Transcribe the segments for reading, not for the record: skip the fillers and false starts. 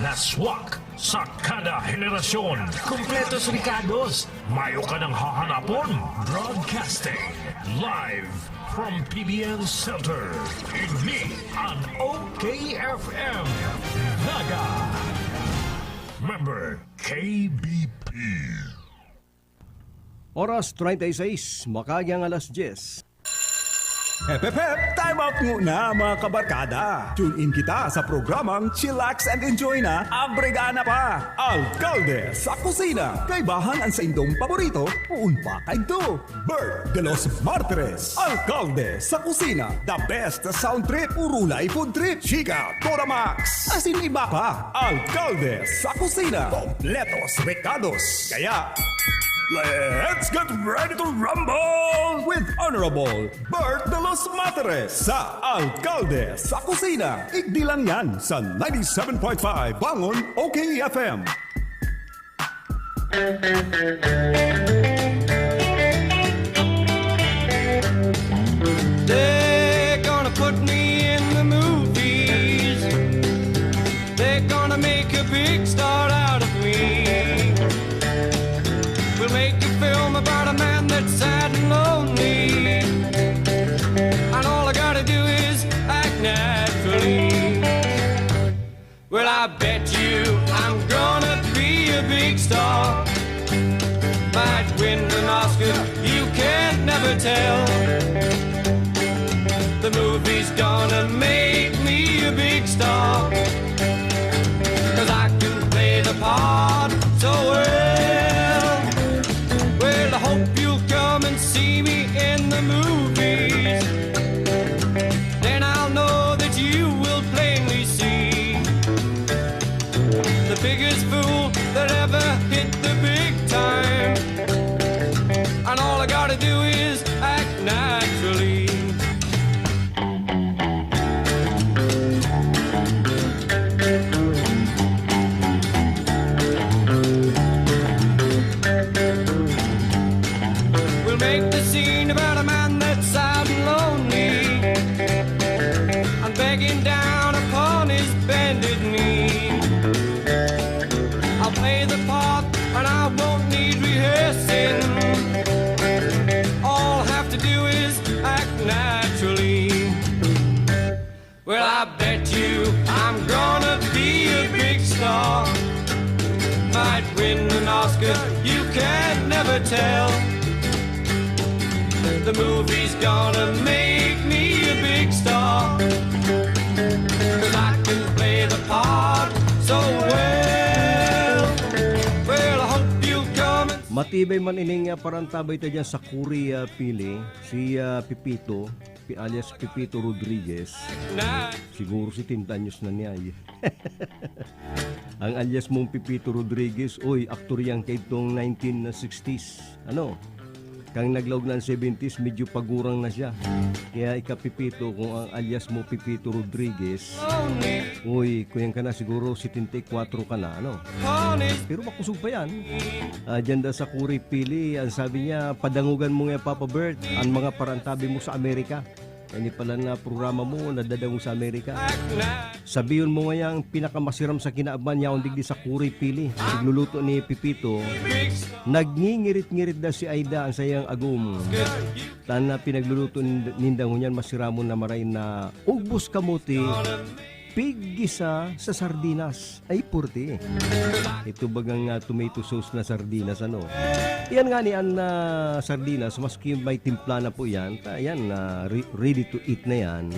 Naswak sa kada henerasyon. Kompletos Ricardos. Mayo ka ng hahanapon. Broadcasting live from PBN Center. Ini ang OKFM. Naga. Member KBP. Oras 36, makagyang alas 10. Hep, hep, hep! Time out muna mga kabarkada! Tune in kita sa programang Chillax and Enjoy na Abregana pa! Alcalde sa kusina! Kaibahan ang sa indong paborito, uun pa kay do! Bert de los Martires! Alcalde sa kusina! The best sound trip, urulay food trip! Chika, Tora Max! Asin iba pa! Alcalde sa kusina! Kompletos Ricardos! Kaya, let's get ready to rumble with Honorable Bert de los Materes sa Alcalde sa Kusina. Igdi lang yan sa 97.5 Bangon OKFM. They're gonna put me in the movies. They're gonna make a big star out of me. We'll make a film about a man that's sad and lonely, and all I gotta do is act naturally. Well, I bet you I'm gonna be a big star, might win an Oscar, you can't never tell. The movie's gonna make me a big star, 'cause I can play the part so well. I hope you'll come and see me in the movies. Then I'll know that you will plainly see the biggest fool that ever hit the big time. And all I gotta do is act naturally. Make the scene about a man that's sad and lonely, and begging down upon his bended knee. I'll play the part and I won't need rehearsing. All I have to do is act naturally. Well, I bet you I'm gonna be a big star, might win an Oscar, you can never tell. The movie's gonna make me a big star, 'cause I can play the part so well. Well, I hope you'll come and... Matibay man ining parantabay ta dyan sa Kuri Pili, si Pipito, alias Pipito Rodriguez. Siguro si 10 anyos na niya. Ang alias mong Pipito Rodriguez, oy, aktor yan kay itong 1960s. Ano? Kang naglawag ng 70s, medyo pagurang na siya. Kaya ikapipito kung ang alias mo Pipito Rodriguez. Uy, kuyang ka na siguro 74 ka na, ano? Pero makusog pa yan. Diyan da sa Kuri Pili, ang sabi niya, padangugan mo nga Papa Bert, ang mga parantabi mo sa Amerika. Hindi pala na programa mo, nadadango sa Amerika. Sabihin mo nga yung pinakamasiram sa kinaaban niya digdi sa Kuri Pili. Nagluluto ni Pipito. Nagngingirit-ngirit da si Aida ang sayang agum. Tana pinagluluto nindang hunyan masiramo na maray na ugbos kamuti. Pig-gisa sa sardinas. Ay, purti. Ito bagang tomato sauce na sardinas, ano? Yan nga ni ang sardinas, maski may timpla na po yan, yan, ready to eat na yan.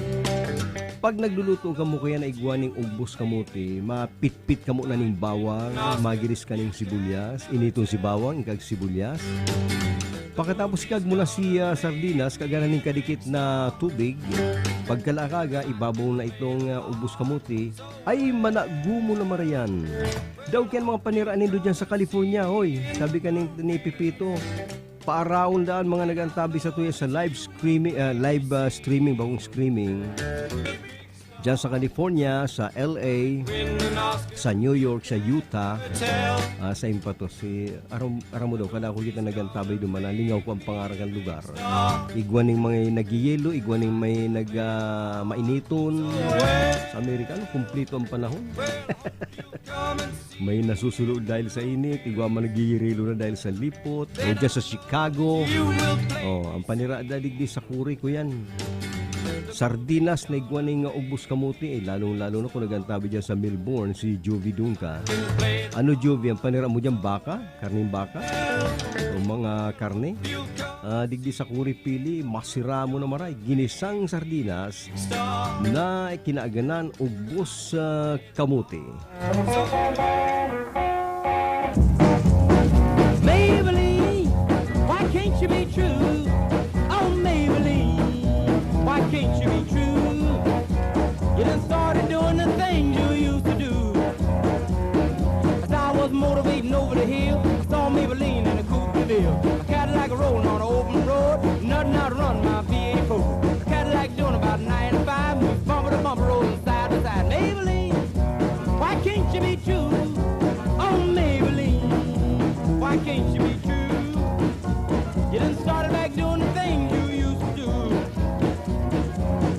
Pag nagluluto ka mo kaya na igwaning ugbos kamuti, mapit-pit ka mo na ning bawang, magiris ka ning sibuyas, initong si bawang, ikag sibuyas. Pagkatapos kag mula si sardinas, kagananing kadikit na tubig, pagkalakaga, ibabaw na itong ubos kamuti, ay managumo na marayan. Daw kyan mga paniraan nindo dyan sa California, hoy, sabi ka ni Pipito, paaraon daan mga nagantabi sa tuya sa live streaming, bagong streaming. Dyan sa California, sa LA, sa New York, sa Utah, tell. sa impato si aram mo daw kada ko kita nagantabay duman lingaw ko ang pangarangan lugar. Igwan ning mga nagyelo, igwan ning may mainiton. Sa Amerika kumpleto ang panahon. May nasusulod dahil sa init, igwan man nagyirelo na dahil sa lipot. O dyan sa Chicago. Ang panira dadig di sa kuri ko yan. Sardinas na igwan ning ubos kamuti lalong-lalo na kung nagantabi dyan sa Melbourne si Jovi Dunca. Ano Jovi, ang panira mo dyan baka? Karning baka? O mga karne? Digdi sa kuri pili, masira mo na maray. Ginisang sardinas na kinaaganan ubos sa kamuti. Maybelline, why can't you be true? Oh, Maybelline, why can't you be true? You done started doing the things you used to do. As I was motivating over the hill, I saw Maybelline in a coupe de ville. A Cadillac rolling on an open road, nothing out run my V8 Ford. A Cadillac doing about 95, we bumper to bumper rolling side to side. Maybelline, why can't you be true? Oh, Maybelline, why can't you be true? You done started back doing the things you used to do.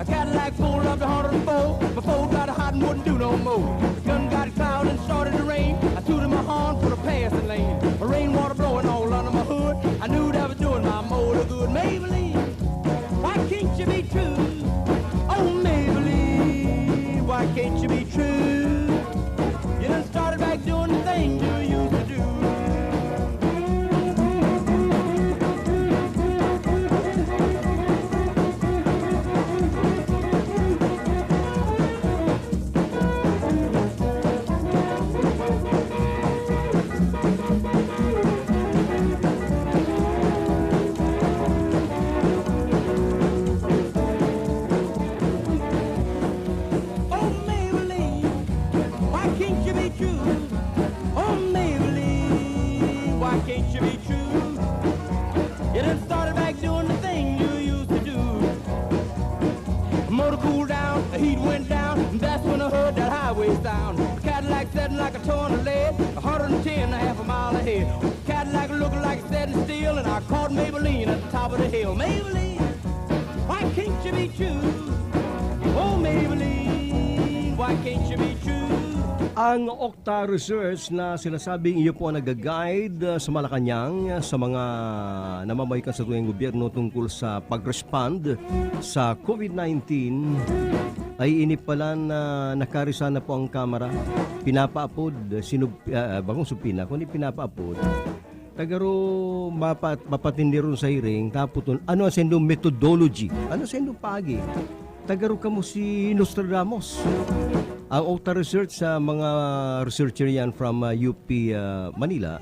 A Cadillac pulled up to 104, before it got hot and wouldn't do no more. The gun got cloud and started to rain. I tooted my horn for the passing lane. The rainwater blowing all under my hood. I knew that was doing my motor good. Maybelline, why can't you be true? Oh, Maybelline, why can't you be true? You done started back doing the things you used to do. Oh, Maybelline, why can't you be true? Oh, Maybelline, why can't you be true? You done started back doing the thing you used to do. The motor cooled down, the heat went down, and that's when I heard that highway sound. The Cadillac setting like a ton of lead, 110 a half a mile ahead. The Cadillac looking like it's setting still, and I caught Maybelline at the top of the hill. Maybelline, why can't you be true? Oh, Maybelline, why can't you be true? Ang Okta Research na sinasabing iyo po ang nag-guide sa Malacanang sa mga namamahay sa tuwing gobyerno tungkol sa pag-respond sa COVID-19 ay inipalan na nakarisa na po ang Kamara. Pinapaapod, bagong supina, kundi pinapaapod. Tagaro mapatindi ron sa hearing, taputon, ano ang sendong methodology? Ano ang sendong pagi? Tagaro ka mo si Nostradamus. Ang Okta Research sa mga researcher yan from UP Manila,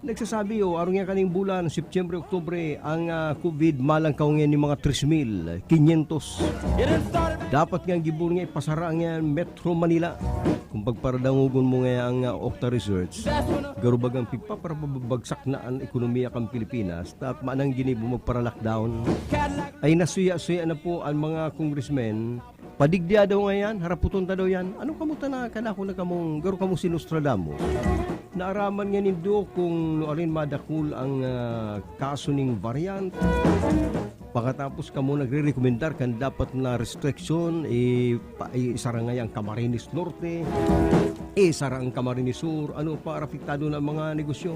nagsasabi arong yan kaning bulan, September, Oktubre, ang COVID malangkaw ngayon yung mga 3,500. Dapat nga gibon nga ipasara nga Metro Manila. Kung pagparadangugon mo nga ang Okta Research, garubagang pigpa para babagsak na ang ekonomiya kang Pilipinas, at maanang ginibo magpara-lockdown. Ay nasuya-suya na po ang mga congressmen. Padigdiya daw nga yan, haraputon ta daw yan. Anong kamuta na kanako na kamong, garo kamo si Nostradamus? Naaraman nga nindo kung noarin madakul ang kaso ning variant. Pagkatapos kamo nagre-rekomendar kan dapat na restriction isara nga ang Camarines Norte, isara ang Camarines Sur, ano para apektado na mga negosyo.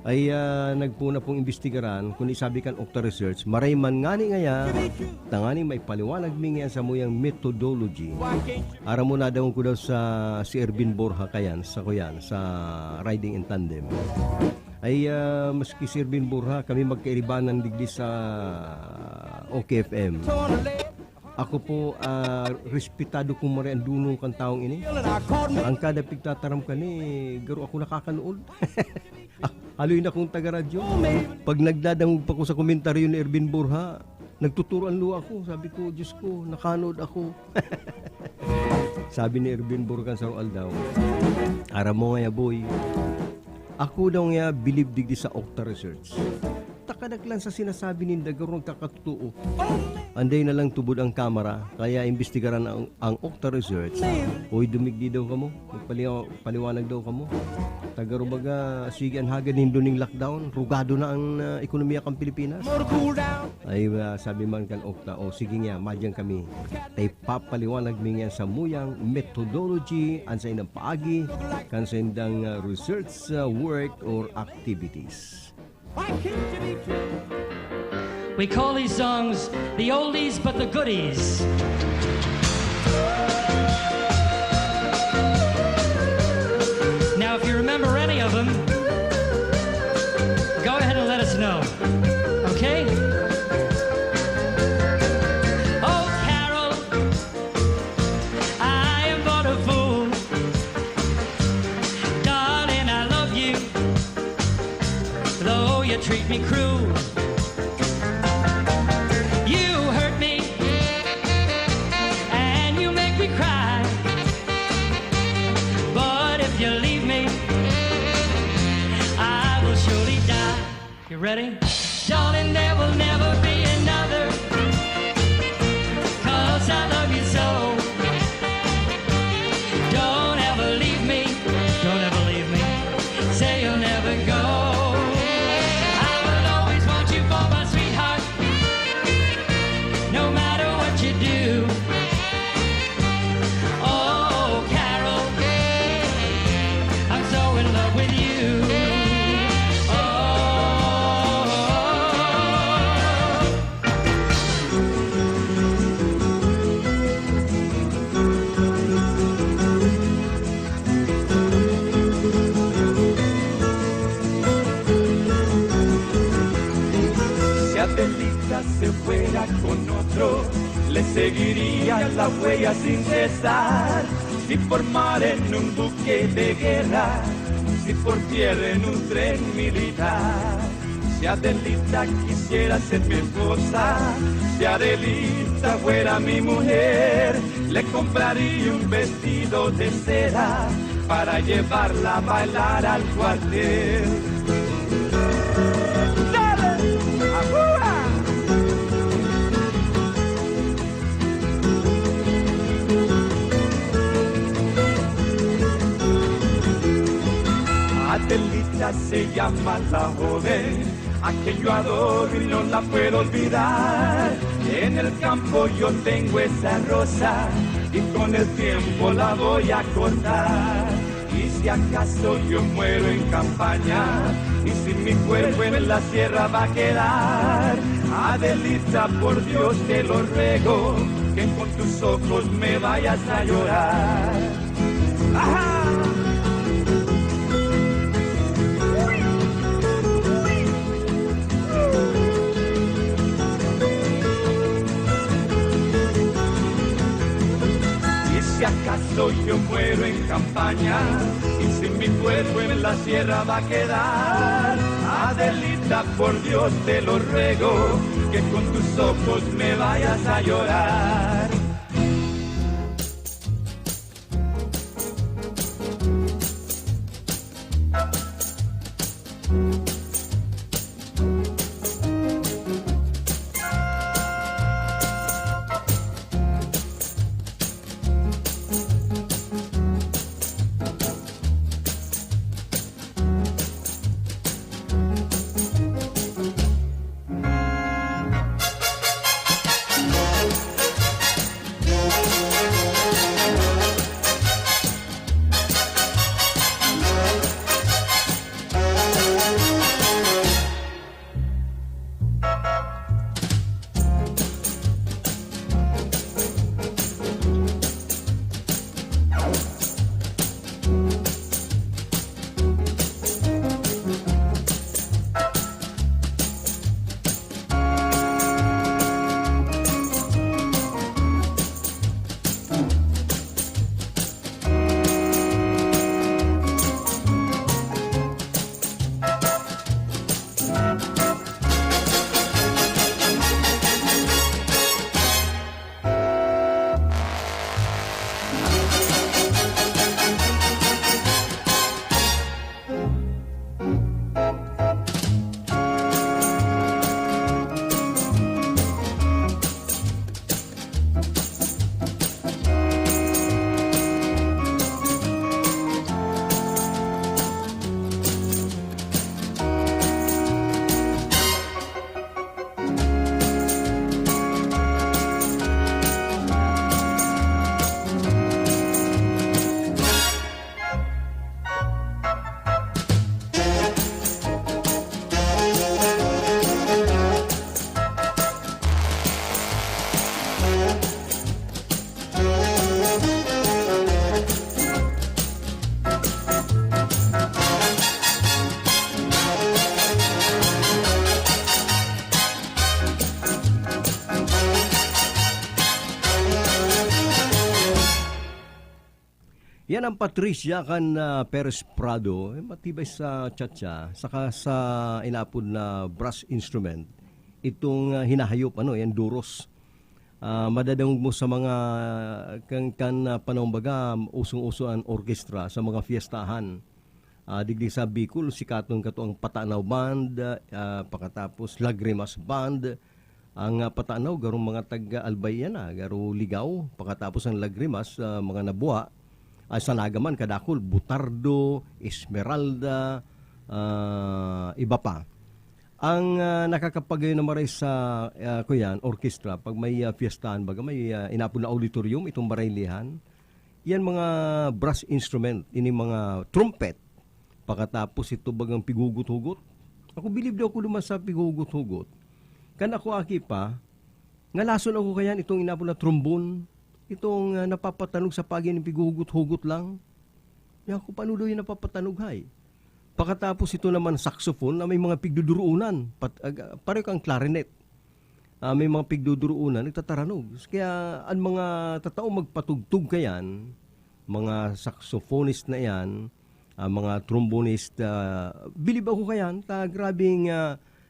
Ay nagpuna pong investigaran kung isabi kan Okta Research, maray man ngani nga tangani may paliwanag mi nga sa moyang methodology. Ara mo na daw ko daw sa si Ervin Borja kayan sa kuyan sa riding in tandem. Ay maski si Ervin Borja kami magkairibanan digdi sa OKFM. Ako po respetado kung mara ang dunong kan taong ini. Ang kada pigtataram ka ni garo ako nakakanood. Haloy na kong taga-radyo. Pag nagdadang pa ko sa komentaryo ni Ervin Borja, nagtuturuan lo ako. Sabi ko, Diyos ko, nakanood ako. Sabi ni Ervin Borja sa Aldaw, ara mo nga boy, ako daw nga believe digdi sa Okta Research. kadaklan sa sinasabi ninda garong kakatutuo. Anday na lang tubod ang kamera, kaya imbestigaran ang Okta Research. Uy, dumigdi daw kamo, paliwanag daw kamo. Tagarubaga, sige ang hagad hinduning lockdown, rugado na ang ekonomiya kang Pilipinas. Ay, sabi man kan Okta, sige nga, madyang kami. Tay papaliwanag mi nga sa muyang methodology, ang sa inang paagi, kan sa indang research work or activities. Why can't you be true? We call these songs the oldies but the goodies. Now, if you remember any of them, go ahead and let us know. Okay? Oh, Carol, I am but a fool. Darling, I love you, though you treat me cruel. You hurt me, and you make me cry. But if you leave me, I will surely die. You ready? Darling, there will never be another, 'cause I love you so. Don't ever leave me, don't ever leave me. Say you'll never go. I will always want you for my sweetheart, no matter what you do. Oh, Carol, I'm so in love with you. Oh. Si Adelita se fuera con otro, le seguiría la huella sin cesar. Si por mar en un buque de guerra, si por tierra en un tren militar. Si Adelita quisiera ser mi esposa, si Adelita fuera mi mujer, le compraría un vestido de seda para llevarla a bailar al cuartel. Adelita se llama la joven, a quien yo adoro y no la puedo olvidar. En el campo yo tengo esa rosa y con el tiempo la voy a cortar. Y si acaso yo muero en campaña y si mi cuerpo en la sierra va a quedar, Adelita, por Dios te lo ruego, que con tus ojos me vayas a llorar. ¡Ajá! Si acaso yo muero en campaña y si mi cuerpo en la sierra va a quedar, Adelita, por Dios te lo ruego, que con tus ojos me vayas a llorar. Yan ang Patricia kan Perez Prado, matibay sa cha-cha, saka sa inapod na brass instrument. Itong hinahayop, yan duros. Madadangog mo sa mga panahon baga, usong-uso ang orkestra sa mga fiestahan. Digdi sa Bicol, sikaton kato ang Patanaw Band, pagkatapos Lagrimas Band. Ang Patanaw, garong mga taga-Albayan, garo Ligaw, pagkatapos ang Lagrimas, mga nabuwa. Sa Nagaman, kadakol, Butardo, Esmeralda, iba pa. Ang nakakapagay na maray sa orkestra, pag may fiestahan, baga may inapon na auditorium, itong baraylihan, yan mga brass instrument, ini mga trumpet, pagkatapos ito bagang pigugot-hugot. Ako bilib daw ko naman sa pigugot-hugot. Kan ako aki pa, ngalason ako kayan itong inapon na trombone, itong napapatanog sa pagin ng pigugot-hugot lang. Yan ako paano daw yung napapatanog hay. Pagkatapos ito naman saxophone na may mga pigduduruunan. Pareho kang clarinet. May mga pigduduruunan, nagtataranog. Kaya ang mga tatao magpatugtog kayan, mga saxophonist na yan, mga trombonist, bilib ako kayan, grabing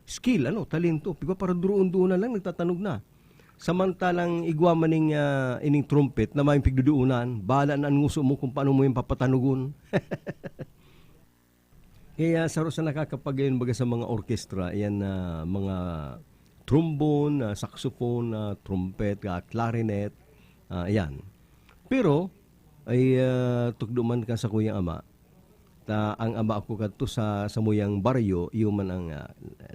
skill, talento. Pigo para duruun-duunan lang, nagtatanog na. Samantalang igwa maning ining trumpet na may pigduduunan, bahala na ang nguso mo kung paano mo yung papatanugon. Kaya sa nakakapagayon baga sa mga orkestra, yan mga trombone, saxophone, trumpet, clarinet, yan. Pero, ay tukduman ka sa kuyang ama. Ang ama ako kadto sa muyang baryo, iyo man ang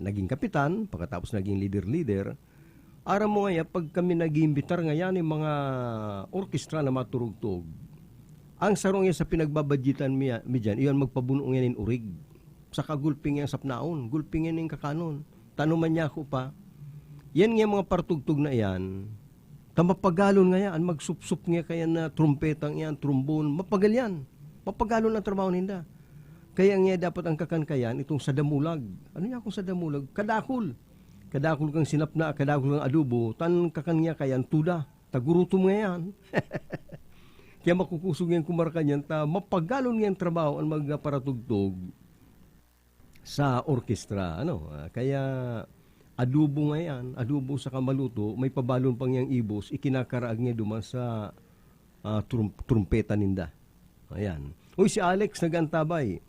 naging kapitan, pagkatapos naging leader-leader. Aram mo nga, pag kami nag-iimbitar ngayon yung mga orkestra na maturugtog, ang sarong yan sa pinagbabadjitan mi dyan, iyon magpabunong yan in urig. Sa kagulping yan sapnaon, gulping yan yung kakanon. Tanuman niya ako pa. Yan nga mga partugtog na yan, mapagalon nga yan, magsup-sup nga kaya na trumpetang yan, trombone, mapagal yan. Mapagalon ang trabaho ninda. Kaya nga dapat ang kakankayan, itong sadamulag. Ano niya akong sadamulag? Kadakol. Kadakol kang sinapna, kadakol kang adobo, tan kakanya kayan tuda, tagurutom nga yan. Kaya makukusog yan kumarkan yan, mapagalon nga yung trabaho ang magparatugtog sa orkestra. Kaya adobo nga yan, adobo sa kamaluto, may pabalon pang yang ibos, ikinakaraag niya duman sa trumpeta ninda. Ayan. Uy, si Alex nagantabay.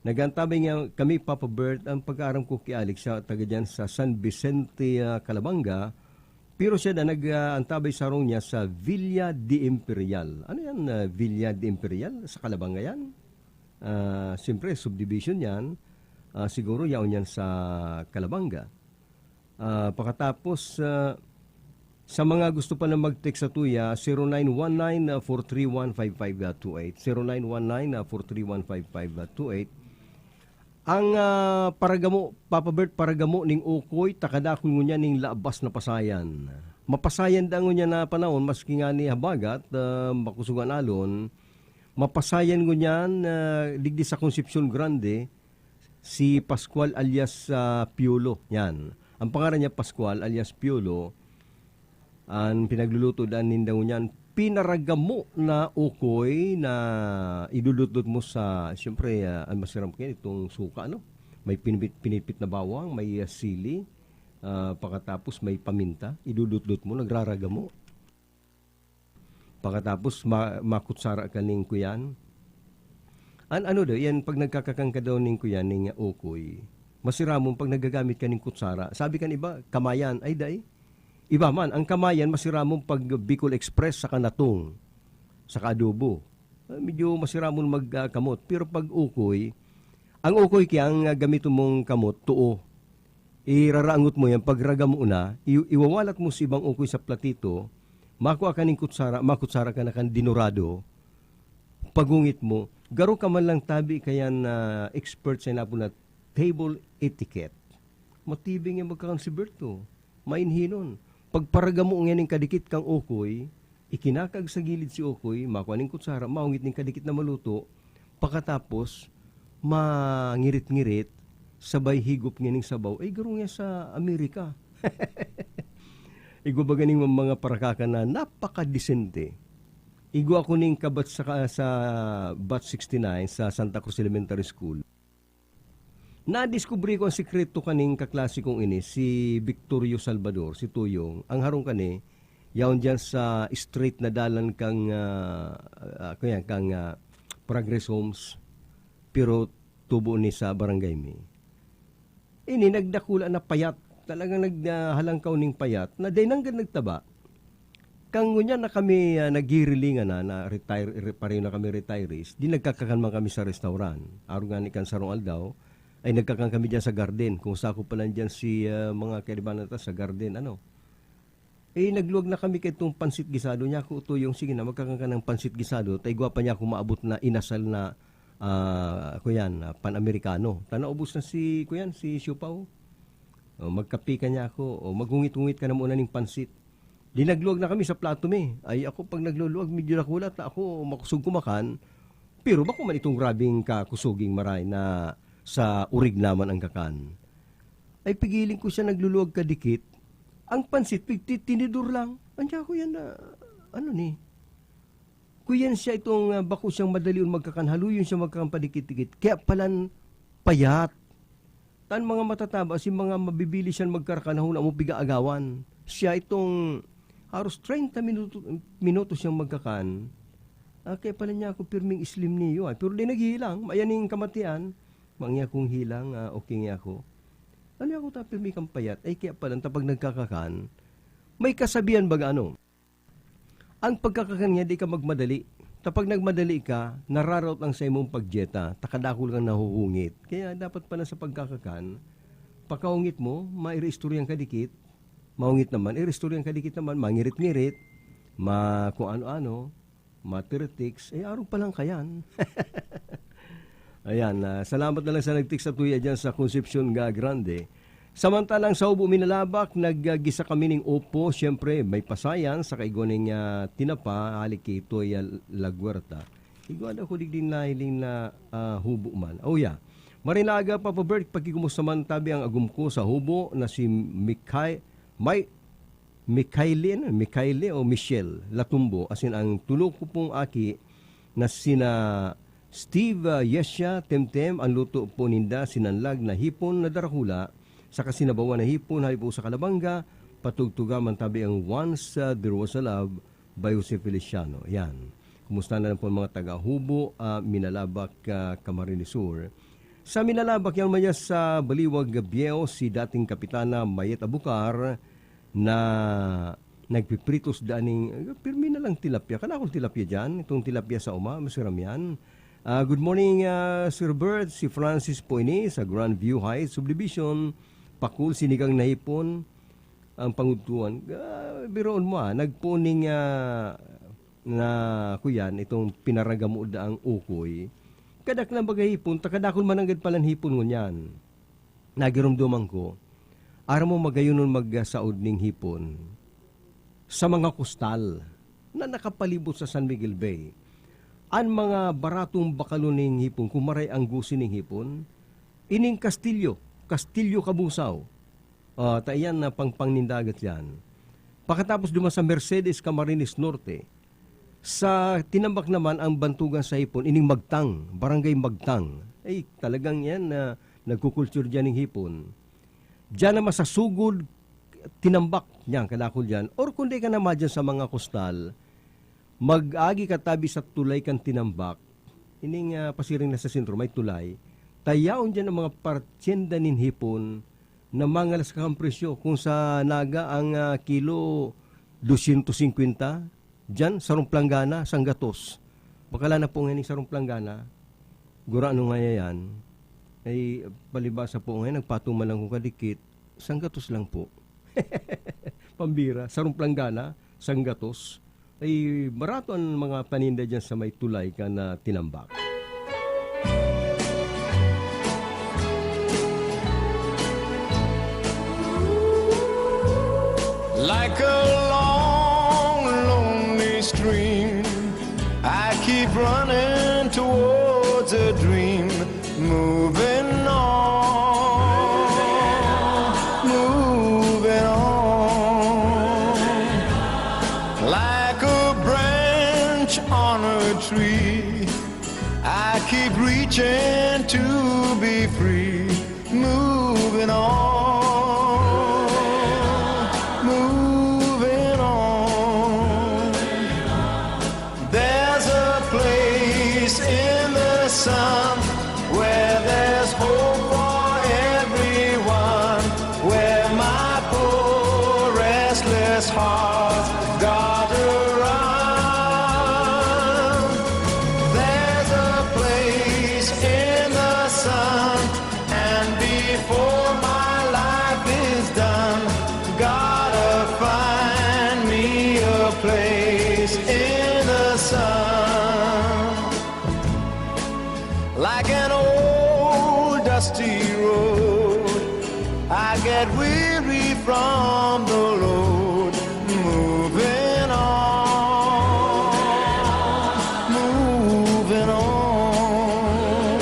Nagantabay nga kami, Papa Bert, ang pag-aaram ko kay Alex, siya taga dyan sa San Vicente, Calabanga. Pero siya na nag-antabay sa rong niya sa Villa de Imperial. Ano yan, Villa de Imperial? Sa Calabanga yan? Siyempre, subdivision yan. Siguro yaon yan sa Calabanga. Pagkatapos, sa mga gusto pa na mag-text sa tuya, 0919-431-5528. 0919-431-5528. Ang paragamo, Papa Bert, paragamo ning ukoy, takadakon nyo niya ning labas na pasayan. Mapasayan da nyo niya na panahon, maski nga ni habagat, makusugan alon, mapasayan nyo niyan, digdi sa Concepcion Grande, si Pascual alias Piolo. Yan. Ang pangalan niya Pascual alias Piolo, ang pinagluluto daan nindaw niyan, pinaragamo na ukoy na idududot mo sa, siyempre, ang masiram kayo, itong suka, may pinipit na bawang, may sili, pagkatapos may paminta, idududot mo, nagraragamo. Pagkatapos makutsara ka ning kuyan. Yan, pag nagkakakangka daw ning kuyan, ning ukoy, masiramon pag nagagamit ka ning kutsara, sabi kan iba, kamayan, ay day, iba man, ang kamayan masiramon pag Bicol Express sa kanatong, sa adobo. Medyo masiramon magkamot. Pero pag ukoy, ang ukoy kaya ang gamito mong kamot, tuo. Iraraangot mo yan, pag ragam mo na, iwawalat mo si ibang ukoy sa platito, makuha ka ng kutsara, makutsara ka na kan dinurado, pagungit mo, garo ka man lang tabi kaya na expert sa inapo na table etiquette. Matibing yung magkakansiberto. Mainhinon. Pagparaga mo ngayon kadikit kang ukoy, ikinakag sa gilid si ukoy, makuha ng kutsara, maungit ng kadikit na maluto, pagkatapos, mangirit-ngirit, sabay higop ng sabaw, ay garo nga sa Amerika. Igubaga ng mga parakaka na napakadisente. Igwa ko ning kabat sa Bat 69 sa Santa Cruz Elementary School. Nadiskubre ko ang sikreto kaning kaklase kong ini, si Victorio Salvador, si Tuyong. Ang harong kani, yaon dyan sa straight na dalan kang Progress Homes, pero tubo ni sa Barangay Mi. Ini nagdakula na payat, talagang naghalangkaw ning payat, na day nanggan nagtaba. Kang ngunya na kami nagirilingan na retire, pareho na kami retirees, di nagkakakanman kami sa restaurant. Araw nga ni Kansarong Aldaw, ay nagkakan kami dyan sa garden. Kung sako pa lang dyan si mga kaibigan natin sa garden, nagluwag na kami kay itong pansit gisado niya. Ako ito yung, sige na, magkakan ka ng pansit gisado. Tay gwapa niya kung maabot na inasal na, pan-Amerikano. Tanaubos na si Siupaw. Magkapi ka niya ako, maghungit-hungit ka na muna ng pansit. Di nagluwag na kami sa plato mi. Ay ako pag nagluluwag, medyo nakulat na ako makusog kumakan. Pero bako man itong grabing kakusuging maray na sa urig naman ang kakan. Ay pigiling ko siya nagluluwag kadikit. Ang pansit, tinidor lang. Andiyan ko yan na, kuyan siya itong bako siyang madaliun magkakan. Haluyon siya magkakan padikit-dikit. Kaya palan payat. Tan mga matataba, si mga mabibili siyang magkarakanahon na mo piga-agawan. Siya itong haros 30 minuto siyang magkakan. Kaya pala niya ako pirming islim niyo. Pero di naghilang. Mayaning kamatian. Mangya kong hilang, okay nga ako. Ano ako tapirming kang payat? Ay kaya pala tapag nagkakakan, may kasabihan baga Ang pagkakakan niya di ka magmadali. Tapag nagmadali ka, nararout ang sa imong pagjeta, takadakol kang nahuhungit. Kaya dapat pala sa pagkakakan, pagkaungit mo, mairestoryang kadikit, maungit naman, irestoryang kadikit naman, mangirit-ngirit, kung ano-ano, matiritiks, araw pa lang kayan. Ayan, salamat na lang sa nag-text sa tuya dyan sa Concepcion Grande. Samantalang sa Ubo Minalabak, naggisa kami ng opo, siyempre may pasayan sa kaigoning tinapa, haliki ito ay lagwerta. Iguan ako digding na hiling na hubo man. Oh yeah, Marinaga Papa Bert, pagkikumusta man tabi ang agum ko sa hubo na si Mikhaili o Michelle Latumbo, asin ang tulog ko pong aki na sina Steve Yesya Temtem, ang luto po ninda sinanlag na hipon na darakula sa kasinabawan na hipon halipo sa Kalabanga, patugtuga man tabi ang Once There Was a Love by Jose Feliciano. Yan. Kumusta na lang po mga taga-Hubo, Minalabak, Camarines Sur. Sa Minalabak yan maya sa Baliwag Bieo, si dating Kapitana Mayet Abukar na nagpipritos daning pirmi na lang tilapia. Kana akong tilapia dyan, itong tilapia sa masiram yan. Good morning, Sir Bert, si Francis Poine sa Grandview Heights Subdivision, Pakul, sinigang na hipon, ang pangutuan. Biroon mo nagpuning na kuyan, itong pinaragamo daang ukoy. Kadak na bagay hipon, takadakol mananggad palang hipon ngunyan. Nagirumduman ko, ara mo magayon nun magsaod ning hipon sa mga kustal na nakapalibot sa San Miguel Bay. Ang mga baratong bakaluning hipon, kumaray ang gusin ng hipon, ining Kastilyo Kabusaw. Tayan na pangnindagat yan. Pakatapos duman sa Mercedes, Camarines Norte, sa tinambak naman ang bantugan sa hipon, ining Magtang, Barangay Magtang. Ay, talagang yan na nagkukultur dyan ng hipon. Diyan naman sa Sugod, tinambak niyan, kadakol dyan. Or kundi ka naman dyan sa mga kustal, mag-agi katabi sa tulay kang tinambak, ining pasiring na sa sentro, may tulay, tayaon dyan ang mga partyenda nin hipon na mangalas kakang presyo. Kung sa naga ang kilo 250, dyan, sarong planggana, sanggatos. Bakala na po ngayon sarong planggana, gura ano nga yan, ay palibasa po ngayon, nagpatuma lang kung kadikit, sanggatos lang po. Pambira, sarong planggana, sanggatos, ay barato ang mga paninda dyan sa may tulay ka na tinambak. Like a long, lonely stream, I keep running towards a dream, moving on, moving on. Like a branch keep reaching to be free, moving on, moving on. There's a place in the sun where there's hope for everyone, where my poor restless heart got around. There's a place in the sun, and before my life is done, gotta find me a place in the sun. Like an old dusty road, I get weary from the load, moving on, moving on.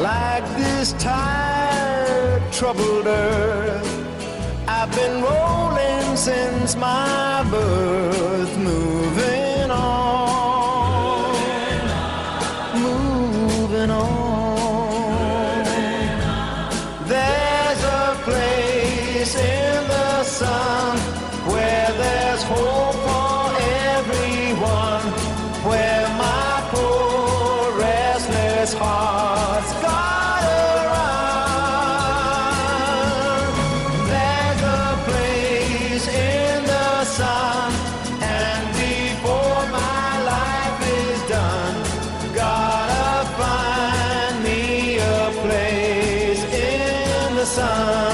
Like this tired, troubled earth, I've been rolling since my birth, moving on, moving on. There's a place in the sun where there's hope for everyone, where my poor restless heart's got around. There's a place in the sun, and before my life is done, gotta find me a place in the sun.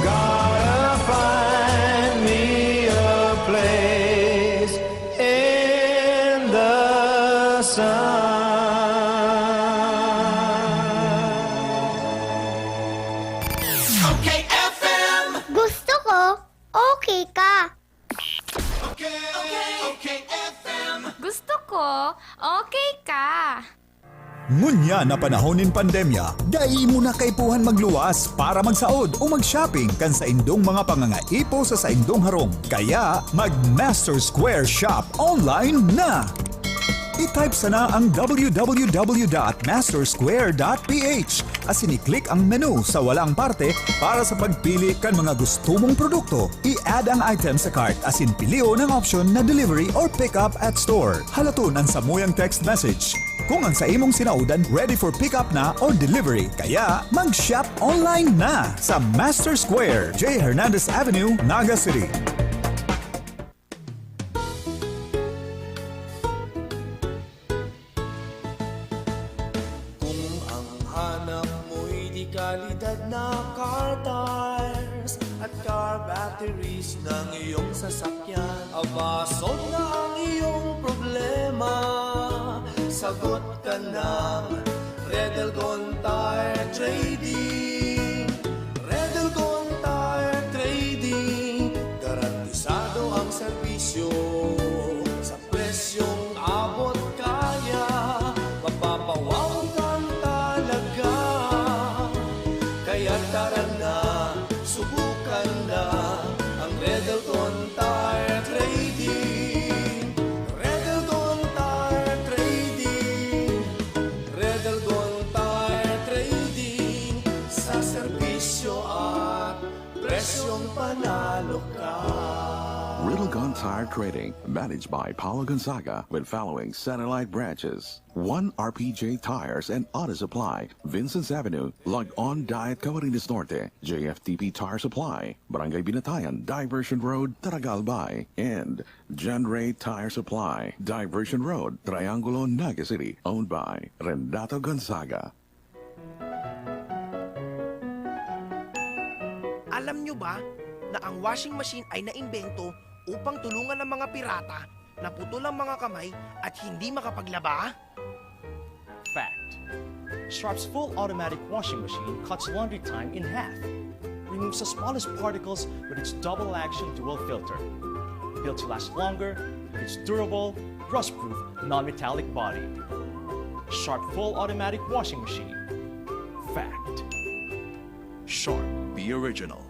Gotta find me a place in the sun. Gusto ko, okay ka. Gusto ko, okay ka. Ngunya na panahonin pandemya, dai mo na kaipuhan magluwas para magsaod o mag-shopping kan sa indong mga pangangaipo sa indong harong. Kaya mag-Master Square Shop online na! I-type sana ang www.mastersquare.ph asin i-click ang menu sa walang parte para sa pagpili kan mga gusto mong produkto. I-add ang item sa cart asin pilio ng option na delivery or pick up at store. Halaton ang samuyang text message. Kung ang sa imong sinaudan ready for pick up na or delivery, kaya mag-shop online na sa Master Square, J. Hernandez Avenue, Naga City. Kalidad na car tires at car batteries ng iyong sasakyan. Aba, solve na ang iyong problema. Sagot ka ng Redelgon Tire Trading. Redelgon Tire Trading, garantisado ang serbisyo sa presyong abot kaya. Mapapawaw kang talaga. Kaya tara na, subukan na ang Redelgon Tire Trading. Redelgon Tire Trading. Redelgon Tire Trading. Sa serbisyo at presyong panalo ka. Redelgon Tire Trading, managed by Paulo Gonzaga, with following satellite branches: 1 RPJ Tires and Auto Supply, Vincent's Avenue, Log On Diet, Camarines Norte; JFTP Tire Supply, Barangay Binatayan, Diversion Road, Taragalbay; and John Ray Tire Supply, Diversion Road, Triangulo, Naga City, owned by Renato Gonzaga. Alam nyo ba na ang washing machine ay naimbento upang tulungan ng mga pirata na putol ang mga kamay at hindi makapaglaba? Fact. Sharp's full automatic washing machine cuts laundry time in half. Removes the smallest particles with its double action dual filter. Built to last longer, with its durable, rust-proof, non-metallic body. Sharp full automatic washing machine. Fact. Sharp, the original.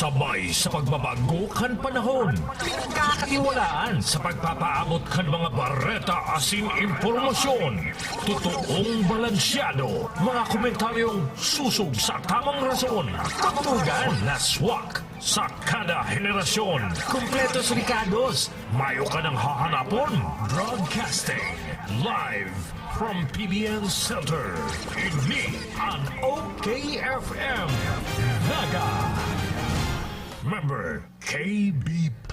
Sabay sa pagbabago kan panahon, pinagkakatiwalaan sa pagpapaabot kan mga bareta asin impormasyon. Totoong balansyado, mga komentaryong susog sa tamang rason. Tatugan na swak sa kada henerasyon. Kumpletos Ricardos, mayo ka ng hahanapon. Broadcasting live from PBN Center. Ini ang OKFM Naga. Member KBP.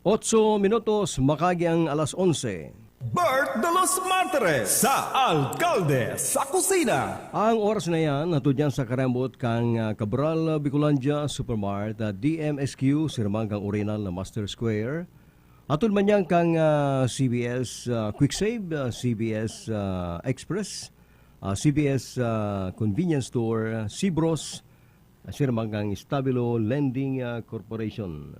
8 minutos, makagi ang alas 11. Bert de los Martires sa Alcalde sa Kusina. Ang oras na yan, nato dyan sa karambot kang Cabral Bicolandia Supermart, DMSQ, sirmang kang original na Master Square. Atun man yan kang CBS Quick Save, CBS Express, CBS Convenience Store, Cibros, sirmang kang Stabilo Lending Corporation.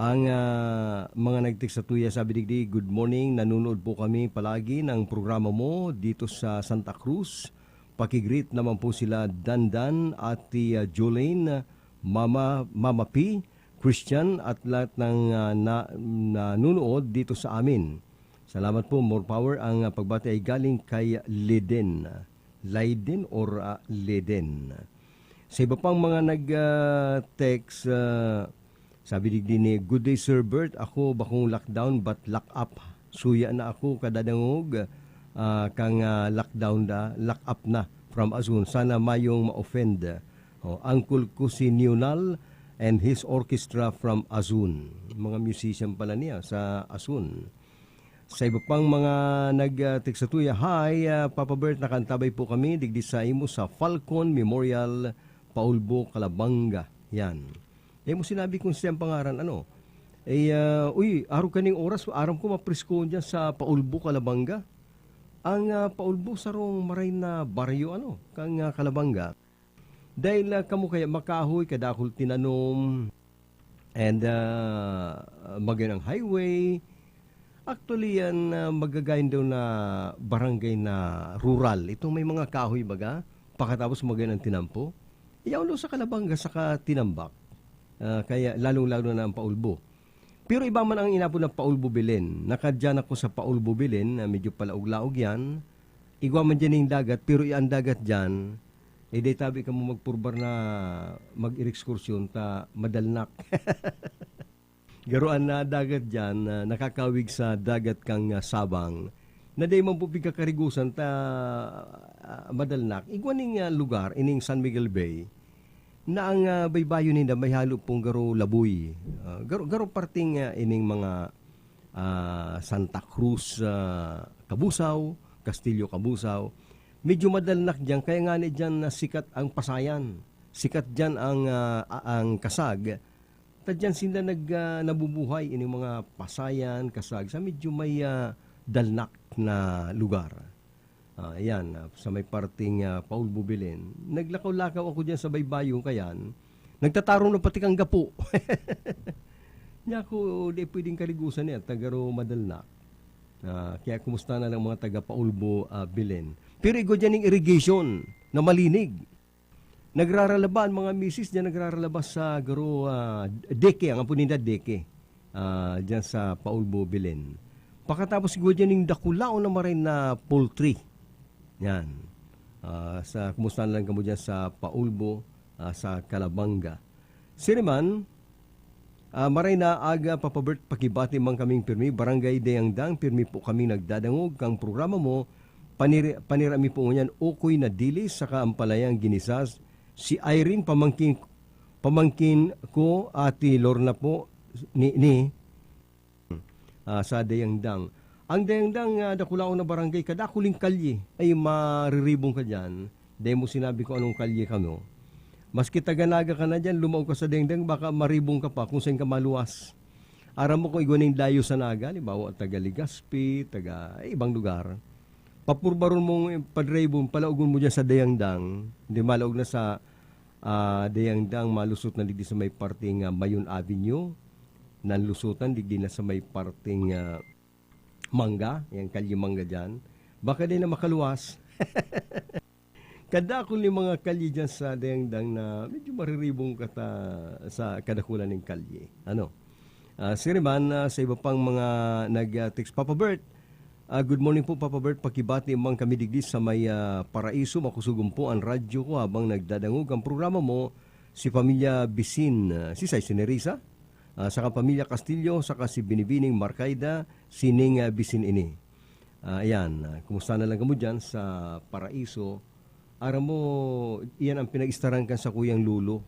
Ang mga nag-text sa tuya, sabi digdi, good morning, nanonood po kami palagi ng programa mo dito sa Santa Cruz. Pakigreet naman po sila Dandan, Ate Jolene, Mama P, Christian at lahat ng nanonood dito sa amin. Salamat po, more power. Ang pagbati ay galing kay Leden. Leiden or Leden. Sa iba pang mga nag-text, sabi ni good day Sir Bert, ako bakong lockdown but lock up. Suya na ako kadadangog kang lockdown lock up na from Azun. Sana mayong ma-offend. Uncle ko si Nional and his orchestra from Azun. Mga musician pala niya sa Azun. Sa iba pang mga nag-text sa tuya, hi Papa Bert, nakantabay po kami digdi sa imo sa Falcon Memorial Paulbo, Calabanga. Yan. Mo sinabi kong siyang pangaran, araw kaning oras, aram ko mapresko dyan sa Paulbo, Calabanga. Ang Paulbo, sarong maray na baryo, kang Calabanga. Dahil kamo kaya makahoy, kadakol tinanom, and magayon ang highway. Actually, yan magagayin daw na barangay na rural. Itong may mga kahoy baga, pakatapos magayon ang tinampo. Iyaw sa Calabanga, saka tinambak. Kaya lalong-lalo na ang Paulbo. Pero iba man ang inapon ng Paulbo Belen. Nakadyan ako sa Paulbo Belen, medyo palaog-laog yan. Igwa man dyan yung dagat, pero ang dagat dyan, day tabi ka mo magpurbar na mag-irexkursyon ta madalnak. Garuan na dagat dyan, nakakawig sa dagat kang Sabang. Na day man po pigkakarigusan ta madalnak. Igwa ning lugar, ining San Miguel Bay, na ang baybayo nila may halo pong garo laboy. Garo parting ining mga Santa Cruz, Kabusaw, Castillo Kabusaw. Medyo madalnak diyan, kaya nga ni diyan sikat ang Pasayan. Sikat diyan ang Kasag. Tadyan sila nabubuhay ining mga Pasayan, Kasag sa medyo may dalnak na lugar. Ayan, sa may parting Paul Bubilin. Naglakaw-lakaw ako dyan sa baybayong kayan. Nagtatarong na pati kang gapo. Niya ako, di pwedeng kaligusan niya, tagaro madalnak. Kaya kumusta na lang mga taga Paulbo Bilin. Pero igo dyan yung irrigation na malinig. Nagraralaban, mga misis dyan nagraralabas sa garo deke, ang apuninda deke. Dyan sa Paulbo Bilin. Pakatapos igo dyan yung dakulao na marin na poultry. Yan. Kumusta na lang kamo dyan sa Paulbo, sa Calabanga. Siriman, maray na aga papabert pakibati mang kaming pirmi, barangay Dayangdang, pirmi po kami nagdadangog kang programa mo, panirami po ngunyan, ukoy na dilis, saka ang palayang ginisas, si Irene, pamangkin ko, Ate Lorna po, sa Dayangdang. Ang Dayangdang dakulao na barangay, kadakuling kalye, ay mariribong ka dyan. Dahil mo sinabi ko anong kalye ka mo. Maski taganaga ka na dyan, lumaw ka sa Dayangdang, baka maribong ka pa kung saan ka maluwas. Aram mo kung iguaning dayo sa naga, libawa taga Ligaspi, ibang lugar. Papurbaron mong padribong, palaugon mo dyan sa Dayangdang, hindi malaog na sa Dayangdang, malusot na digdi sa may parting Mayon Avenue, nanlusutan digdi na sa may parting Mangga, yung kalye Mangga dyan, baka din na makaluwas. Kada ko ni mga kalye dyan sa dayang-dang na medyo mariribong kata sa kadakulan ng kalye. Ano? Si Riman, sa iba pang mga nag-text, Papa Bert, good morning po Papa Bert, pakibati mang kami digdi sa may Paraiso, makusugong po ang radyo ko habang nagdadangog ang programa mo, si Pamilya Bisin, si Say Sinerisa, saka Pamilya Castillo, saka si Binibining Marcaida, sining Bisin ini. Ayan, kumusta na lang kamo dyan sa Paraiso? Aram mo, iyan ang pinag-istaran kan sa Kuyang Lulo.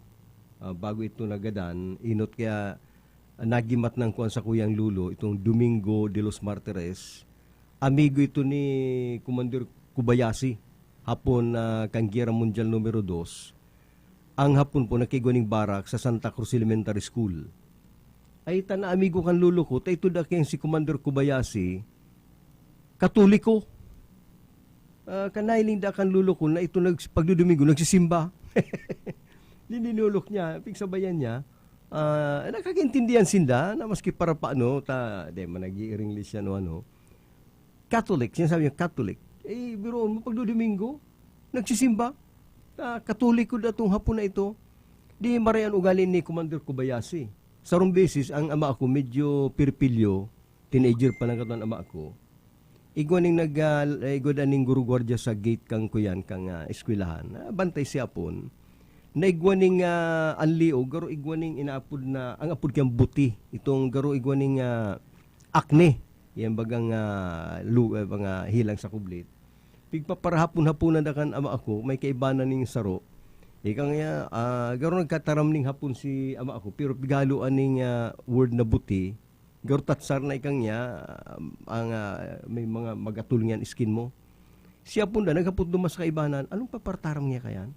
Bago ito nagadan, inot kaya nagimat ng kuwan sa Kuyang Lulo, itong Domingo de los Martires. Amigo ito ni Commander Kubayasi, hapon kang Giyera Mundial numero 2. Ang hapon po nakigwaning barak sa Santa Cruz Elementary School. Ay na amigo kan lulo ko, ito da kayang si Commander Kubayasi, Katoliko. Kanailing da kan lulo ko na ito pagdudumingo, nagsisimba. Lininulok niya, pigsabayan niya. Nakakaintindihan sinda na maski para paano, manag-i-English yan o ano. Catholic, sinasabi niya Catholic. Biro mo, pagdudumingo, nagsisimba. Katoliko da itong hapon na ito. Di marayan ugali ni Commander Kubayasi. Sa rong beses, ang ama ako medyo pirpilyo, teenager pa lang katawan ama ako. Igwaning igwadaning guru-gwardya sa gate kang kuyan, kang eskwelahan. Bantay siya pon. Na igwaning anlio, garo igwaning inaapod na, ang apod kang buti. Itong garo igwaning akne. Yan bagang mga hilang sa kublit. Pigpaparahapon-hapunan na kan ama ako, may kaibanan ning saro. Ika nga, garo nagkataram ning hapon si ama ako, pero pigaluan ning word na buti, garo tatsar na ikang niya, may mga magatulungan skin mo. Siya po na, nagkapot dumas sa kaibanan, anong papartaram niya kayan?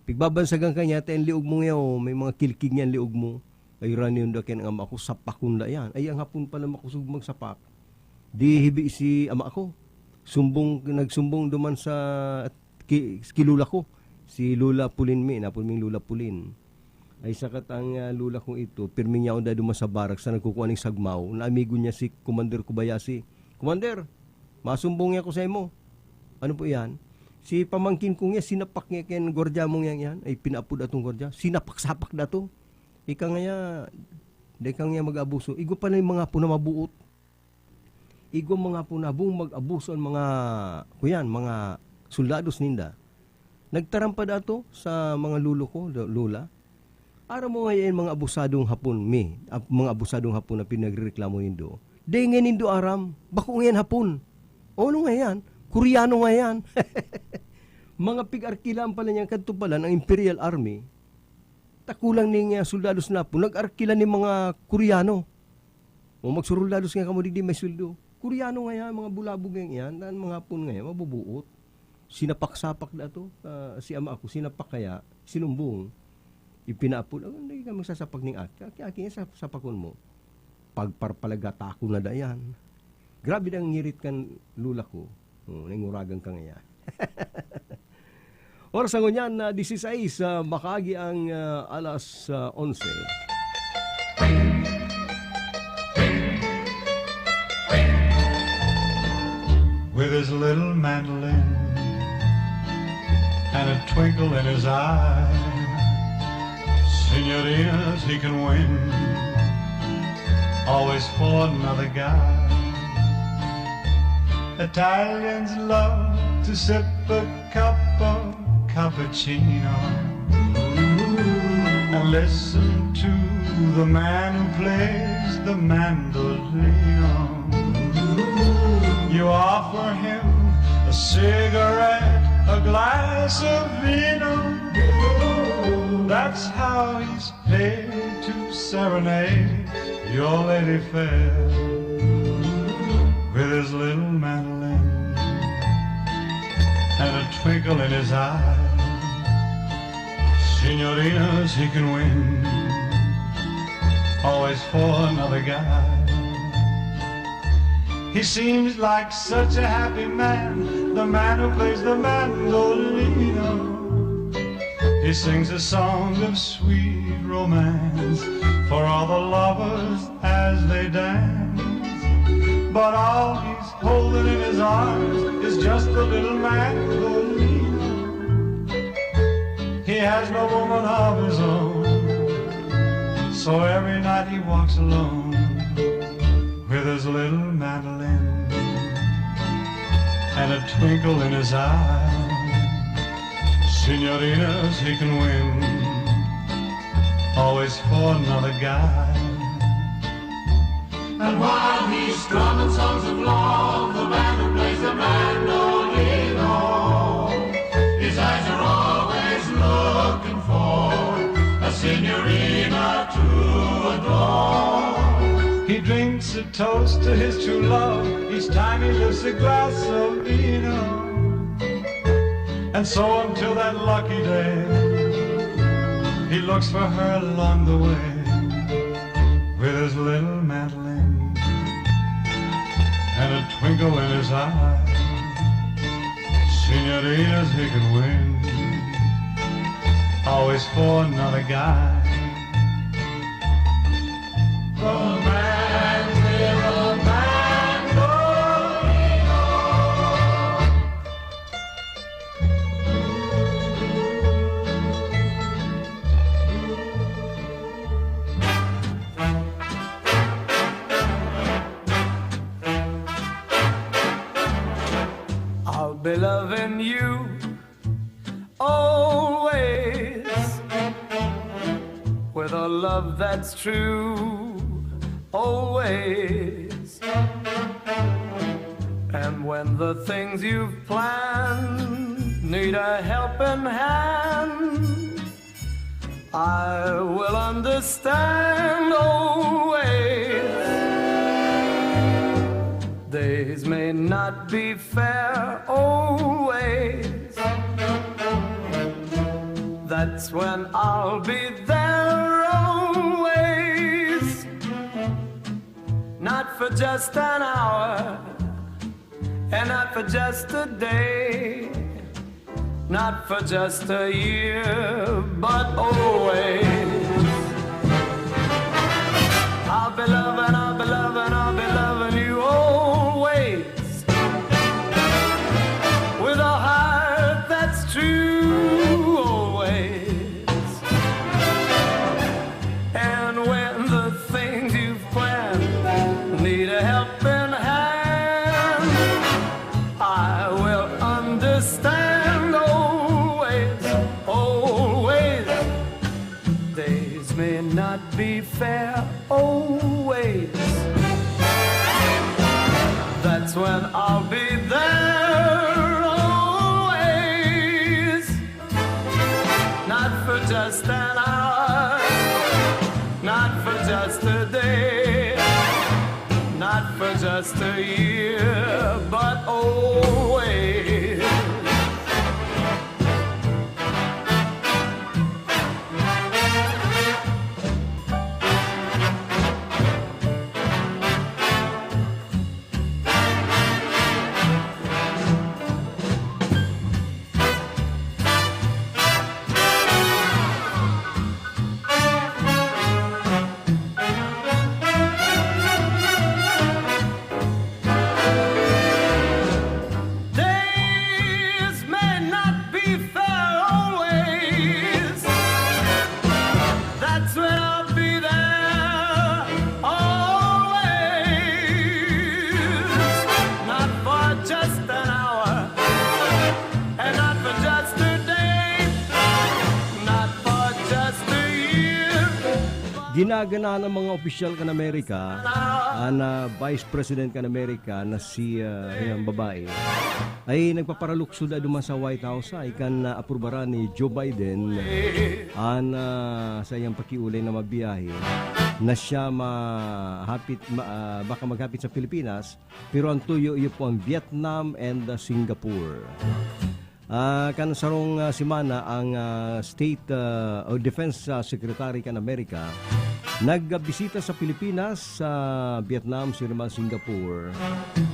Pigbabansagan kanya, tayo liog mo nga, may mga kilkig niyan liog mo. Ay raniyon da kaya ng ama ako, sapakon na yan. Ay, ang hapon pala makusog magsapak. Di hibi si ama ako. Nagsumbong duman sa kilula ko. Si Lula Pulin napon ming Lula Pulin. Ay sakat ang lula kong ito, pirming niya onda duman sa barak sa nagkukuha ng sagmaw. Na amigo niya si Commander Kubayasi. Commander, masumbong niya ko sa imo. Ano po yan? Si pamangkin ko niya, sinapak niya ken gordya mong yan. Ay pinapod atong gordya. Sinapak-sapak na to. Ika nga dekang niya mag-abuso. Igo pa na yung mga po na mabuot. Igo mga po na buong mag-abuso ang mga soldados ninda. Nagtarampa dato sa mga lulo ko, lula. Ara mo ngayon mga abusadong hapon, mga abusadong hapon na pinagreklamo nindo. Dengen nindo aram, bako ngayon hapon. Ano ngayon? Koreano ngayon. Mga pig-arkilan pala niya, kadto pala ng Imperial Army, takulang ning soldados na po, nag-arkilan ni mga Koreano. O magsuruldados nga kamo di may suldo. Koreano ngayon, mga bulabog ngayon, dan mga hapon ngayon, mabubuot. Sinapak-sapak na to. Si ama ako, sinapak kaya, sinumbong. Ipinaapod, hindi ka magsasapak ng aki sapakon mo. Pagparpalagatako na dayan. Grabe nang ngirit kan lula ko. Nanguragang ka ngayon. Oras ang ngunyan na 16, makagi ang alas 11. With his little mandolin and a twinkle in his eye, senoritas he can win, always for another guy. Italians love to sip a cup of cappuccino and listen to the man who plays the mandolino. You offer him a cigarette, a glass of vino. That's how he's paid to serenade your lady fair with his little mandolin and a twinkle in his eye. Senoritas he can win, always for another guy. He seems like such a happy man, the man who plays the mandolino. He sings a song of sweet romance for all the lovers as they dance. But all he's holding in his arms is just a little mandolino. He has no woman of his own, so every night he walks alone with his little mandolin and a twinkle in his eye. Senoritas he can win, always for another guy. And while he's strumming songs of love, the man who plays the mandolino, his eyes are always looking for a senorita to adore. He drinks a toast to his true love each time he lifts a glass of vino. And so until that lucky day, he looks for her along the way with his little mandolin and a twinkle in his eye. Senoritas he can win, always for another guy. The man's little mandolino. I'll be loving you always with a love that's true, always. And when the things you've planned need a helping hand, I will understand always. Days may not be fair always. That's when I'll be there always. Not for just an hour, and not for just a day, not for just a year, but always. I'll be loving, I'll be loving, I'll be loving you always, with a heart that's true always. And when the things you've planned need a helping hand, I will understand always, always. Days may not be fair always. That's when I'll be there always. Not for just an hour, not for just a day, not for just a year, but always. Days may not be fair always. That's when I'll be there always. Not for just an hour, and not for just a day, not for just a year. Ginagana ng mga opisyal kan Amerika na Vice President kan Amerika na si yung babae ay nagpaparalukso na duman sa White House ay kan aprobara ni Joe Biden sa iyang pakiulay na mabiyahe na siya baka maghapit sa Pilipinas, pero ang tuyo iyo po ang Vietnam and Singapore. Kan sarong simana ang State o Defense Secretary kan Amerika nagbisita sa Pilipinas, sa Vietnam, Sirma, Singapore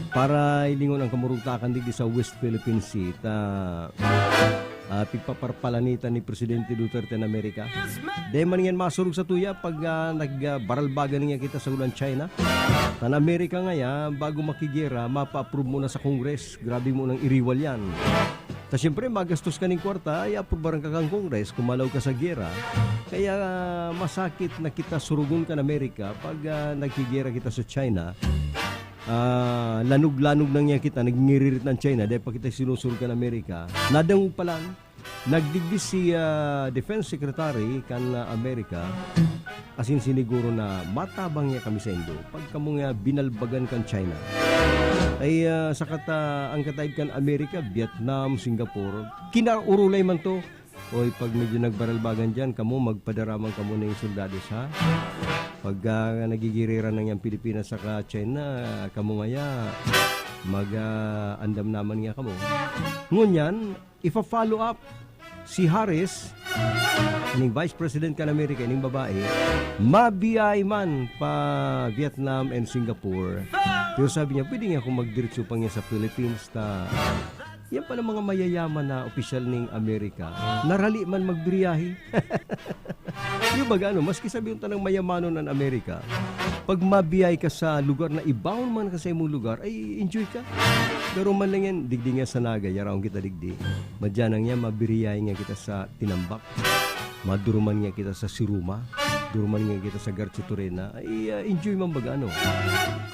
para ilingon ang kamurugtakan dito sa West Philippine Sea pigpaparpalanitan ni Presidente Duterte ng Amerika. Dahil man yan masurog sa tuya pag nagbaralbagan niya kita sa ulan China. Tan Amerika nga bago makigera, mapa-approve mo na sa Congress. Grabe mo nang iriwal yan. Ta siyempre, magastos ka ng kwarta, ay aprobaran ka kang Kongres, kumalaw ka sa gera. Kaya masakit na kita surugon ka ng Amerika pag nagkigera kita sa China. Lanog-lanog nang niya kita, nagngiririt ng China dahil pa kita sinusurog ka ng Amerika. Nadang pa lang, nagdigdi si Defense Secretary kan Amerika, asin siniguro na matabang niya kami sa Indo pag kamo nga binalbagan kan China. Ay ang kataid kan Amerika, Vietnam, Singapore, kinaurulay man to. Oy, pag medyo nagbaralbagan dyan, kamo magpadaraman kamo na yung soldados, ha? Pag nagigiriran ng yung Pilipinas sa China, kamo ngaya mag-andam naman nga kamo. Ngunyan, ifa-follow up si Harris, ining Vice President kan Amerika, ining babae, mabiyay man pa Vietnam and Singapore. Pero sabi niya, pwede nga akong magdiretso pa niya sa Philippines ta yan pala mga mayayaman na opisyal ng Amerika. Narali man magbiyahe. Yung baga maski sabi yung tanang mayamanon ng Amerika, pag mabiyay ka sa lugar na ibaon man ka sa imong lugar, ay enjoy ka. Pero man lang yan, digdi nga sa naga, yaraong kita digdi. Madyanang yan, mabiriyay nga kita sa Tinambak. Maduruman nga kita sa Siruma. Duruman nga kita sa Garchitorena. Ay enjoy man baga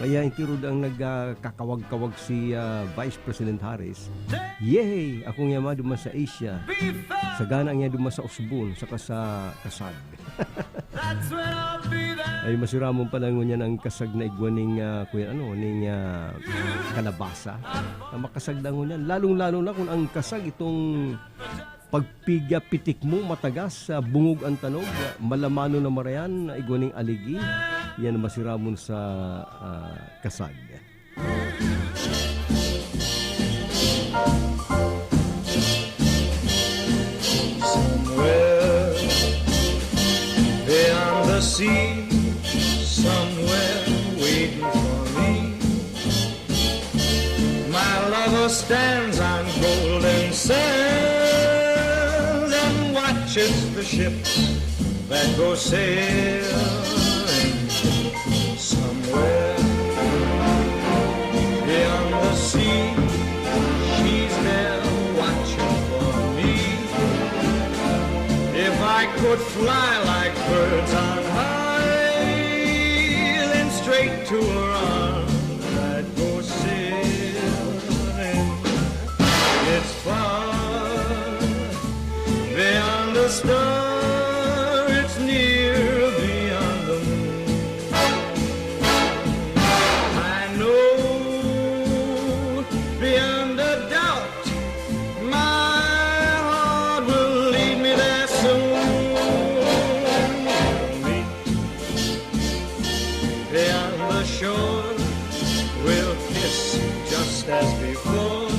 Kaya intirod ang nagkakawag-kawag si Vice President Harris. Yay! Ako nga ma duman sa Asia. Sagana nga duman sa Usbon, saka sa Kasag. Ay masiramon pa lang niya ng kasag na igwan ning kalabasa. Na makasagda niyan. Lalong-lalo na kung ang kasag itong pagpiga pitik mo matagas sa bungog ang tanog, malamano na marayan, igwaning aligi, yan masiramon sa kasag. Somewhere beyond the sea, somewhere waiting for me, my lover stands on golden sands, watches the ships that go sailing. Somewhere beyond the sea, she's there watching for me. If I could fly like birds on high, then straight to her arms I'd go sailing. It's far beyond the star, it's near beyond the moon. I know beyond a doubt my heart will lead me there soon. We'll meet beyond the shore, we'll kiss just as before.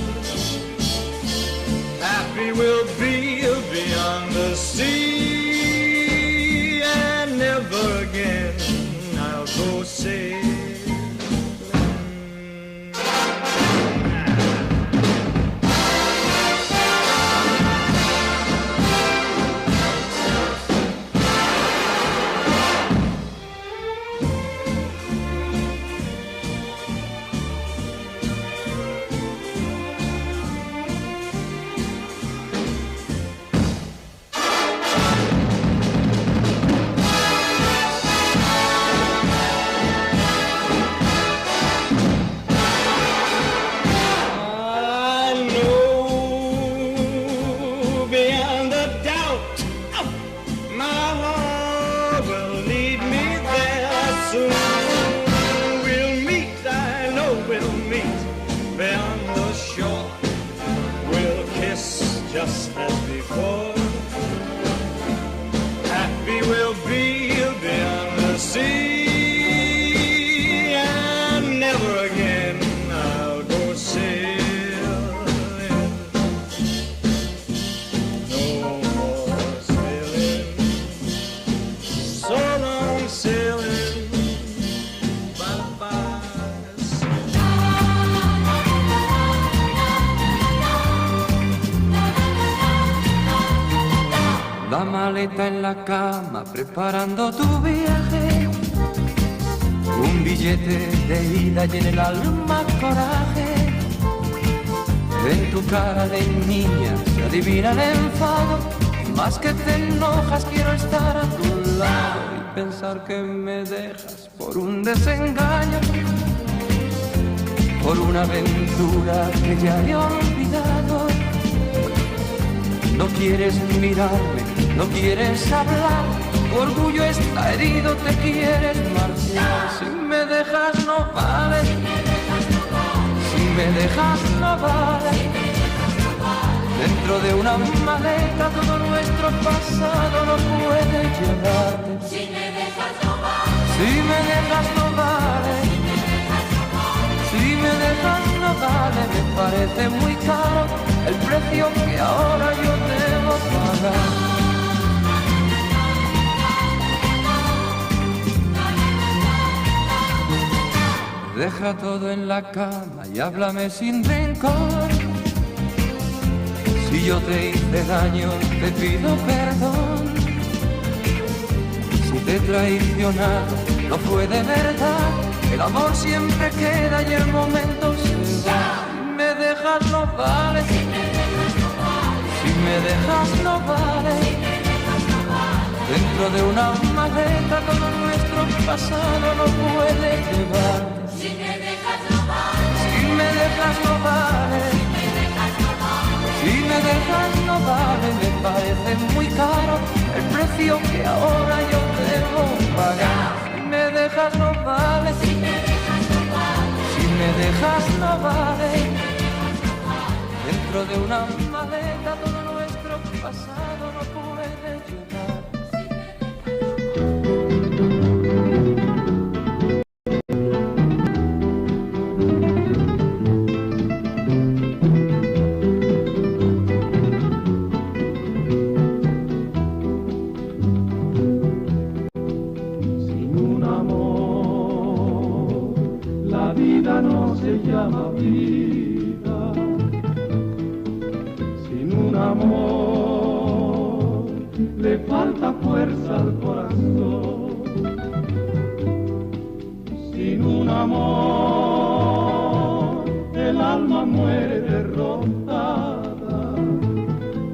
Happy we'll be beyond the sea, and never again I'll go sailing. Just as before, happy we'll be beyond the sea, and never again I'll go sailing. No more sailing, so long sailing, bye-bye. La maleta en la cama preparando tu viaje, un billete de ida y en el alma coraje, En tu cara de niña se adivina el enfado. Más que te enojas quiero estar a tu lado y pensar que me dejas por un desengaño, por una aventura que ya he olvidado. No quieres mirarme, no quieres hablar, tu orgullo está herido, te quieres marchar. Si me dejas no vale, si me dejas no vale. Dentro de una maleta todo nuestro pasado no puede llevarte. Si me dejas no vale, si me dejas no vale, si me dejas no vale. Me parece muy caro el precio que ahora yo debo pagar. Deja todo en la cama y háblame sin rencor. Si yo te hice daño, te pido perdón. Si te he traicionado, no fue de verdad. El amor siempre queda y el momento se va. Si me dejas no vale, si me dejas no vale. Dentro de una maleta todo nuestro pasado no puede llevar. Si me dejas no vale, si me dejas no vale. Si me dejas no vale, me parece muy caro el precio que ahora yo debo pagar. Si me dejas no vale, si me dejas no vale, si me dejas no vale. Dentro de una maleta todo nuestro pasado no puede llevar.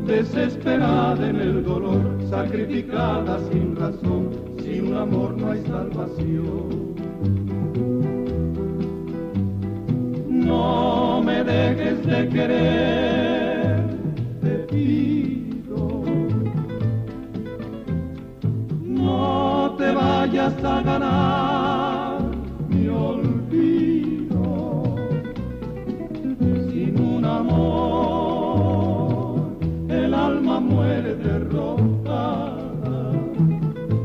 Desesperada en el dolor, sacrificada sin razón, sin un amor no hay salvación. No me dejes de querer, te pido. No te vayas a ganar mi olvido. Sin un amor el alma muere derrotada,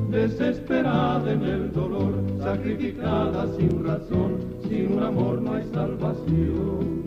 desesperada en el dolor, sacrificada sin razón, sin un amor no hay salvación.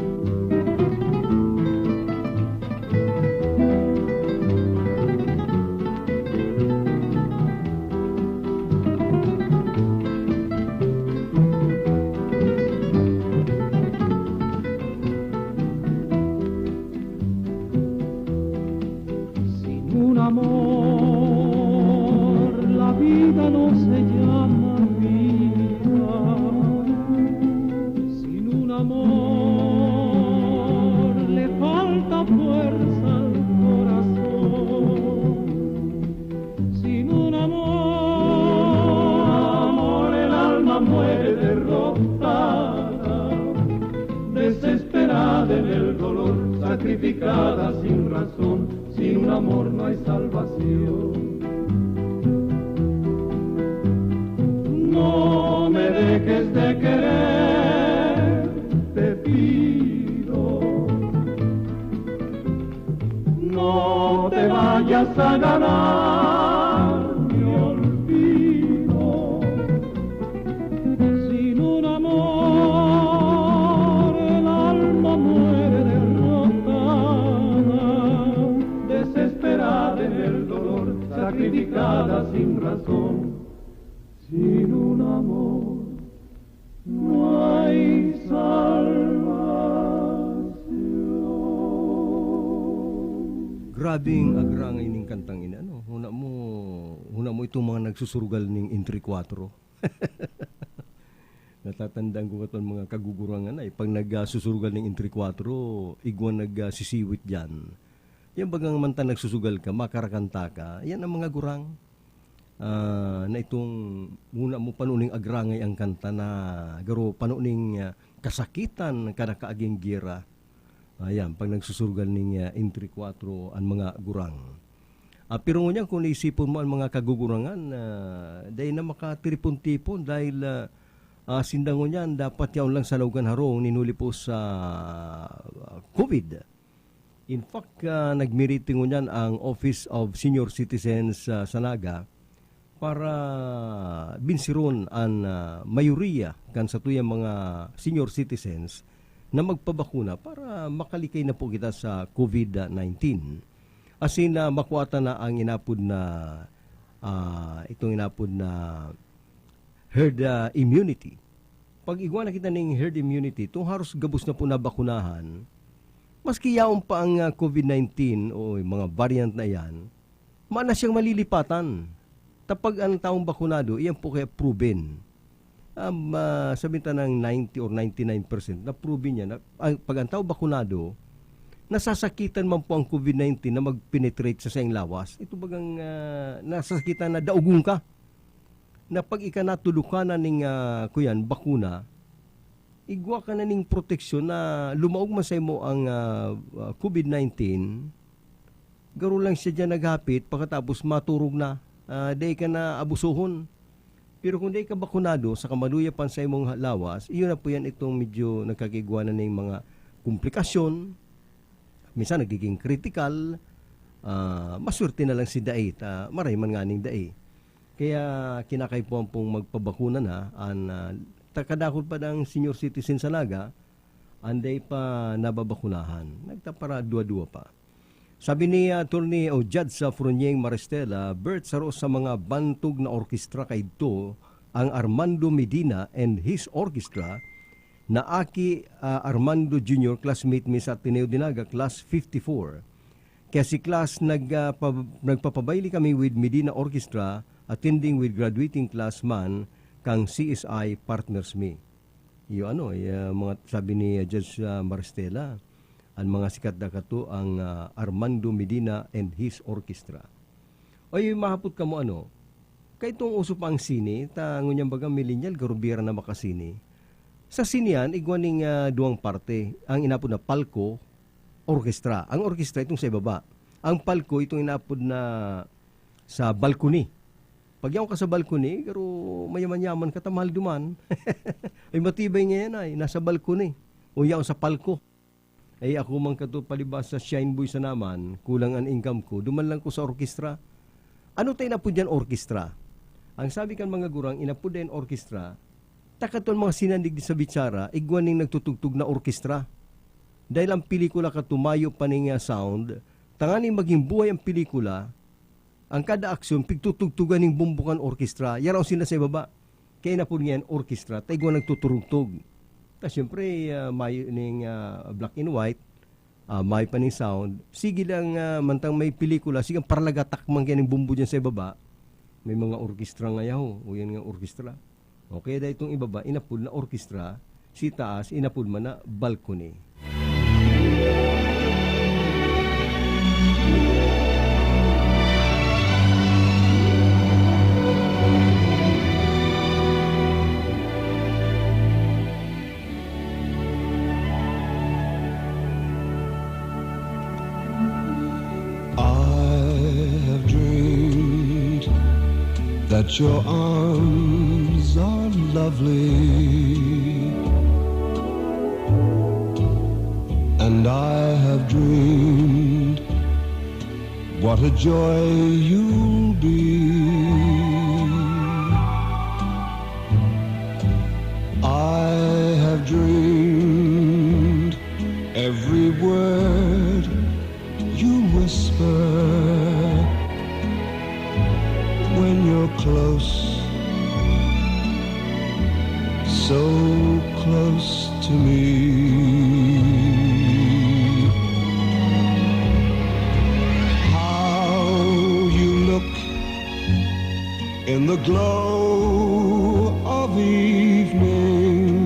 Sacrificada sin razón, sin un amor no hay salvación. No me dejes de querer, te pido. No te vayas a ganar mi olvido. Sin un amor el alma muere sacrificada sin razón, sin un amor no hay salvación. Grabing agrangay ning kantang ina, no? Huna mo itong mga nagsusurugal ning Intri 4. natatandaan ko itong mga kagugurangan ay pag nagsusurugal ng entry 4, igwan nagsisiwit dyan. Yan bagang manta nagsusugal ka, makarakanta ka, yan ang mga gurang. Na itong muna mo panuning agrangay ang kanta na garo panuning kasakitan kada kaaging gira. Ayan, pag nagsusurugal ng entry 4 ang mga gurang. Pero ngunyan kung naisipon mo ang mga kagugurangan, dahil na makatiripon-tipon dahil sindangon yan, dapat yaon lang sa laugan harong ninuli po sa COVID. In fact, nagmiriting ngunyan ang Office of Senior Citizens sa Naga para binsiron ang mayoriya kan sa tuyang mga senior citizens na magpabakuna para makalikay na po kita sa COVID-19. Asin na makuata na ang inapod na itong inapod na herd immunity. Pag igwa na kita ng herd immunity, itong haros gabos na po na bakunahan, maski yaon pa ang COVID-19 o mga variant na yan, maana siyang malilipatan. Tapag ang taong bakunado, iyan po kaya proven. Sabihin ta ng 90 or 99% na proven niya na pag ang taong bakunado, nasasakitan man po ang COVID-19 na mag-penetrate sa sayang lawas. Ito bagang nasasakitan na daugung ka. Na pag ika natulukan na ning kuyan, bakuna, igwa ka na ning proteksyon na lumaog masay mo ang COVID-19, garo lang siya dyan naghapit, pagkatapos maturog na, day ka na abusuhon. Pero kung day ka bakunado sa kamaluya pan sa imong lawas, iyon na po yan itong medyo nagkakigwa na ng mga komplikasyon. Minsan nagiging critical, maswerte na lang si Dae, maray man nga ning Dae. Kaya kinakaipuan pong magpabakuna na, takadakot pa ng senior citizen sa Naga, anday pa nababakunahan. Nagtapara dua-dua pa. Sabi ni Atty. o Judge sa Fronyeng Maristela, Bert saro sa mga bantog na orkestra kay ito ang Armando Medina and his orchestra na Aki Armando Jr. classmate mi sa Ateneo Dinaga, class 54. Kaya si class nagpapabayli kami with Medina Orchestra, attending with graduating class man kang CSI partners mi. Yung mga sabi ni Judge Maristela, ang mga sikat na kato ang Armando Medina and his orchestra. O yung mahapot ka mo kaya itong uso pa ang sine, ngunyan bagang millennial, garubira na makasine. Sa sinian, igwaning duwang parte, ang inapod na palco, orchestra. Ang orchestra itong sa ibaba. Ang palco itong inapod na sa balcony. Pag yaw ka sa balcony, pero mayaman-yaman ka, tamahal duman. Ay matibay ngayon ay, nasa balcony. O yaw sa palco. Ay ako man kato palibas sa Shine Boy sa naman, kulang ang income ko, duman lang ko sa orkestra. Ano tayo inapod yan orkestra? Ang sabi kan mga gurang, inapod yan orkestra, takaton mga sinandig di sa bitsara, igwaning nagtutugtog na orkestra. Dahil ang pelikula ka tumayo pa niya sound, tanganing maging buhay ang pelikula, ang kada aksyon, pigtutugtugan ng bumbukan orkestra, yaraw sila sa ibaba. Kaya inapod nga yan orkestra, tayo igwan nagtuturugtog. Tapos siyempre, may ning black and white, may pa ning sound. Sige lang, mantang may pelikula, sige parlagatak man kaya ng bumbu dyan sa ibaba, may mga orkestra nga yaho, o yan nga orkestra. Okay, dahil itong ibaba, inapod na orkestra, si taas, inapod man na balcony. That your arms are lovely, and I have dreamed what a joy you'll be. I have dreamed every word you whisper when you're close, so close to me. How you look in the glow of evening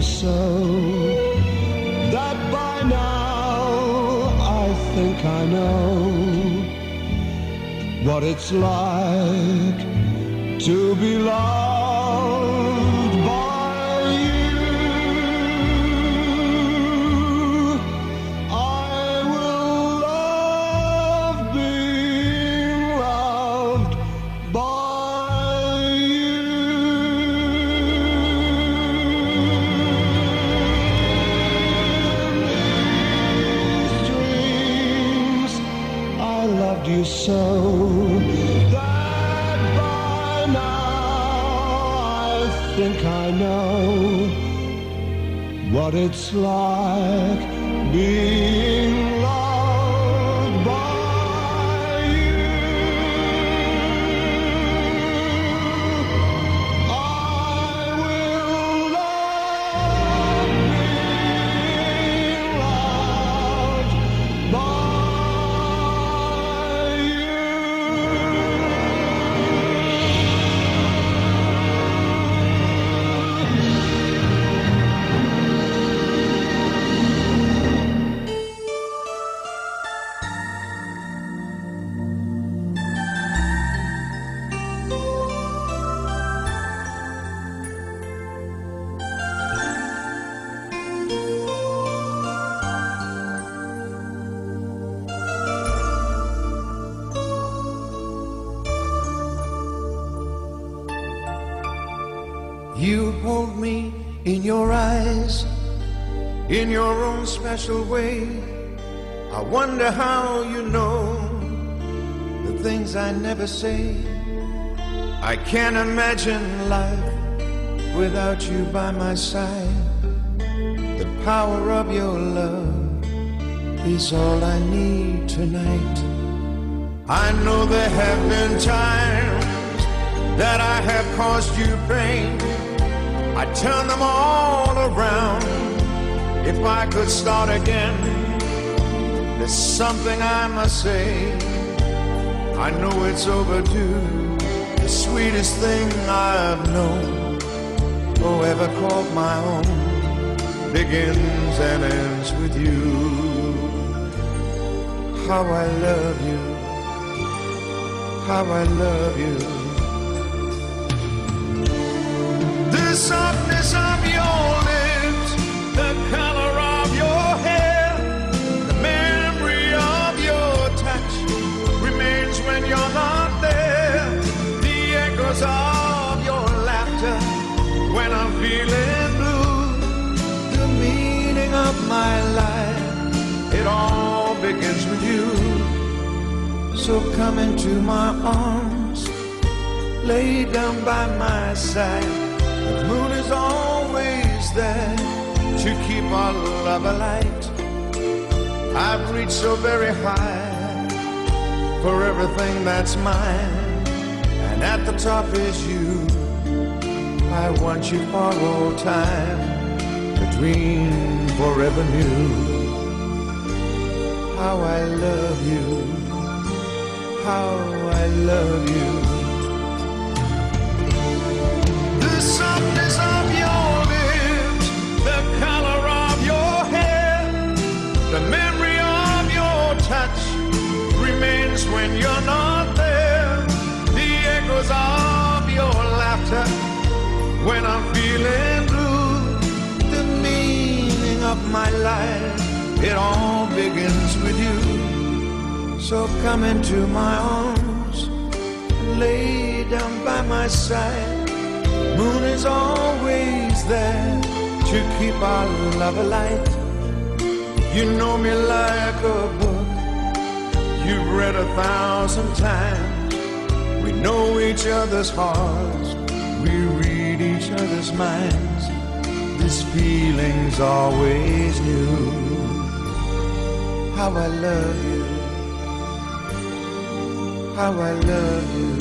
so that by now I think I know what it's like to be loved by you. I will love being loved by you. These dreams, I loved you so that by now I think I know what it's like being loved by you. I will love being loved by you. You hold me in your eyes, in your own special way. I wonder how you know the things I never say. I can't imagine life without you by my side. The power of your love is all I need tonight. I know there have been times that I have caused you pain. I turn them all around. If I could start again, there's something I must say. I know it's overdue. The sweetest thing I've known, or ever called my own, begins and ends with you. How I love you, how I love you. The softness of your lips, the color of your hair, the memory of your touch remains when you're not there. The echoes of your laughter when I'm feeling blue. The meaning of my life, it all begins with you. So come into my arms, lay down by my side. The moon is always there to keep our love alight. I've reached so very high for everything that's mine, and at the top is you. I want you for all time, a dream forever new. How I love you, how I love you. The softness of your lips, the color of your hair, the memory of your touch remains when you're not there. The echoes of your laughter when I'm feeling blue. The meaning of my life, it all begins with you. So come into my arms, lay down by my side. Moon is always there to keep our love alight. You know me like a book you've read 1,000 times. We know each other's hearts, we read each other's minds. This feeling's always new. How I love you, how I love you.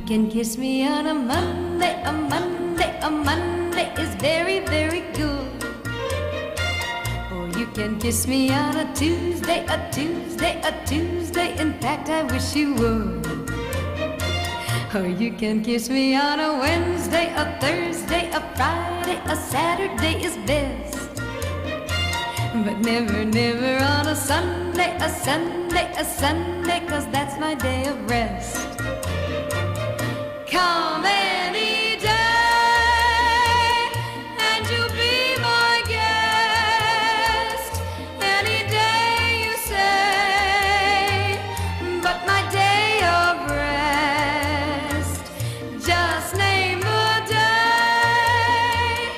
can kiss me on a Monday, a Monday, a Monday is very, very good. Or you can kiss me on a Tuesday, a Tuesday, a Tuesday. In fact, I wish you would. Or you can kiss me on a Wednesday, a Thursday, a Friday, a Saturday is best. But never, never on a Sunday, a Sunday, a Sunday, 'cause that's my day of rest. Come any day, and you'll be my guest. Any day you say, but my day of rest. Just name the day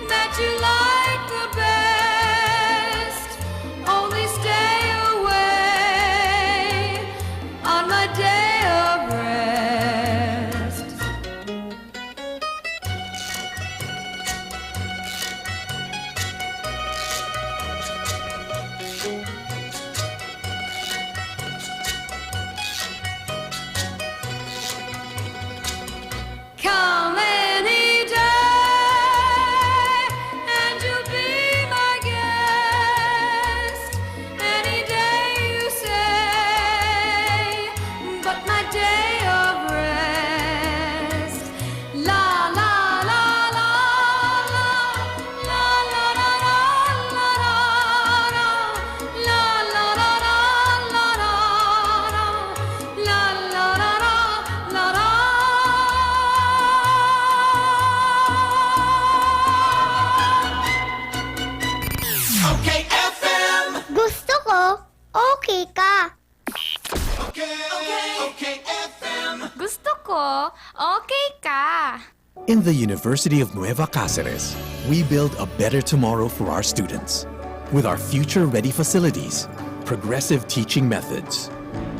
that you like the best. Only stay away on my day of rest. Come any day, and you'll be my guest. Any day you say, but my day of rest. La la la la la la la la la la la la la la la la la. Okay FM. Gusto ko, okay ka. Gusto ko, okay ka. In the University of Nueva Cáceres, we build a better tomorrow for our students. With our future-ready facilities, progressive teaching methods,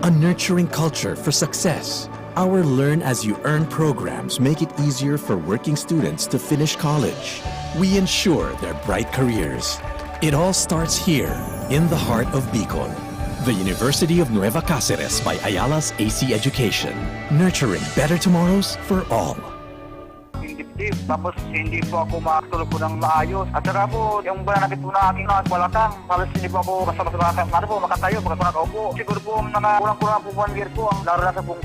a nurturing culture for success, our learn-as-you-earn programs make it easier for working students to finish college. We ensure their bright careers. It all starts here, in the heart of Bicol. The University of Nueva Cáceres by Ayala's AC Education, nurturing better tomorrows for all. Dibdib. Tapos hindi po ako makatulog po ng maayos. At saka po, yung bananakit po na aking balakang, halos hindi po ako kasama-sama makatayo, makaupo. Siguro po, kulang-kulang po 1 year po, ang naranasan pong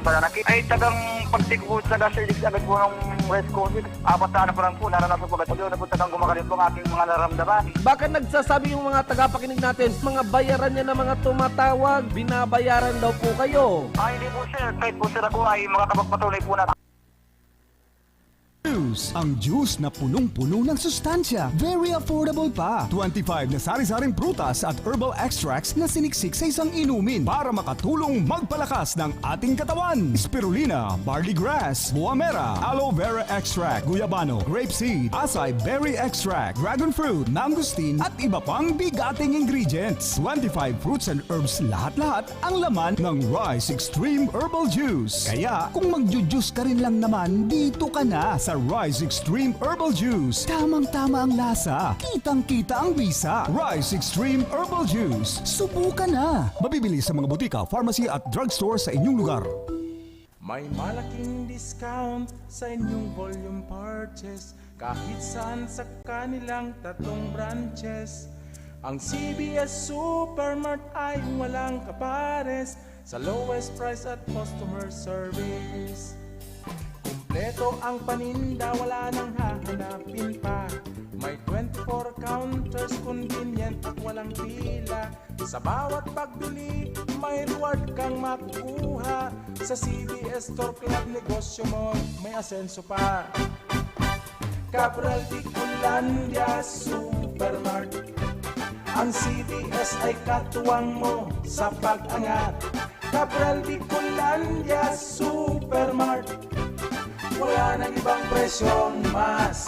bananakit. Ay, tagang pagtik po sa ilig agad po ng West Coast. 4 na pa lang po, naranasan po agad. Na po tagang gumagaling po ang aking mga naramdaman. Bakit nagsasabi yung mga tagapakinig natin, mga bayaran niya na mga tumatawag, binabayaran daw po kayo? Ay, hindi po sir. Kahit po sir ako ay mga kapagpatuloy po na. Juice, ang juice na punong-puno ng sustansya. Very affordable pa. 25 na sari-saring prutas at herbal extracts na siniksik sa isang inumin para makatulong magpalakas ng ating katawan. Spirulina, barley grass, buamera, aloe vera extract, guyabano, grapeseed, acai berry extract, dragon fruit, mangosteen at iba pang bigating ingredients. 25 fruits and herbs lahat-lahat ang laman ng Rice Extreme Herbal Juice. Kaya kung magjujuice ka rin lang naman, dito ka na sa Rice Extreme Herbal Juice. Tamang-tama ang lasa. Kitang-kita ang bisa. Rice Extreme Herbal Juice. Subukan na. Mabibili sa mga butika, pharmacy at drugstore sa inyong lugar. May malaking discount sa inyong volume purchase kahit saan sa kanilang 3 branches. Ang CBS Supermart ay walang kapares sa lowest price at customer service. Kompleto ang paninda, wala nang hahanapin pa. May 24 counters, convenient at walang pila. Sa bawat pagbili, may reward kang makukuha. Sa CBS Store Club, negosyo mo may asenso pa. Cabral Bicolandia Supermart. Ang CBS ay katuwang mo sa pag-angat. Cabral Bicolandia Supermart. Wala nang ibang presyong mas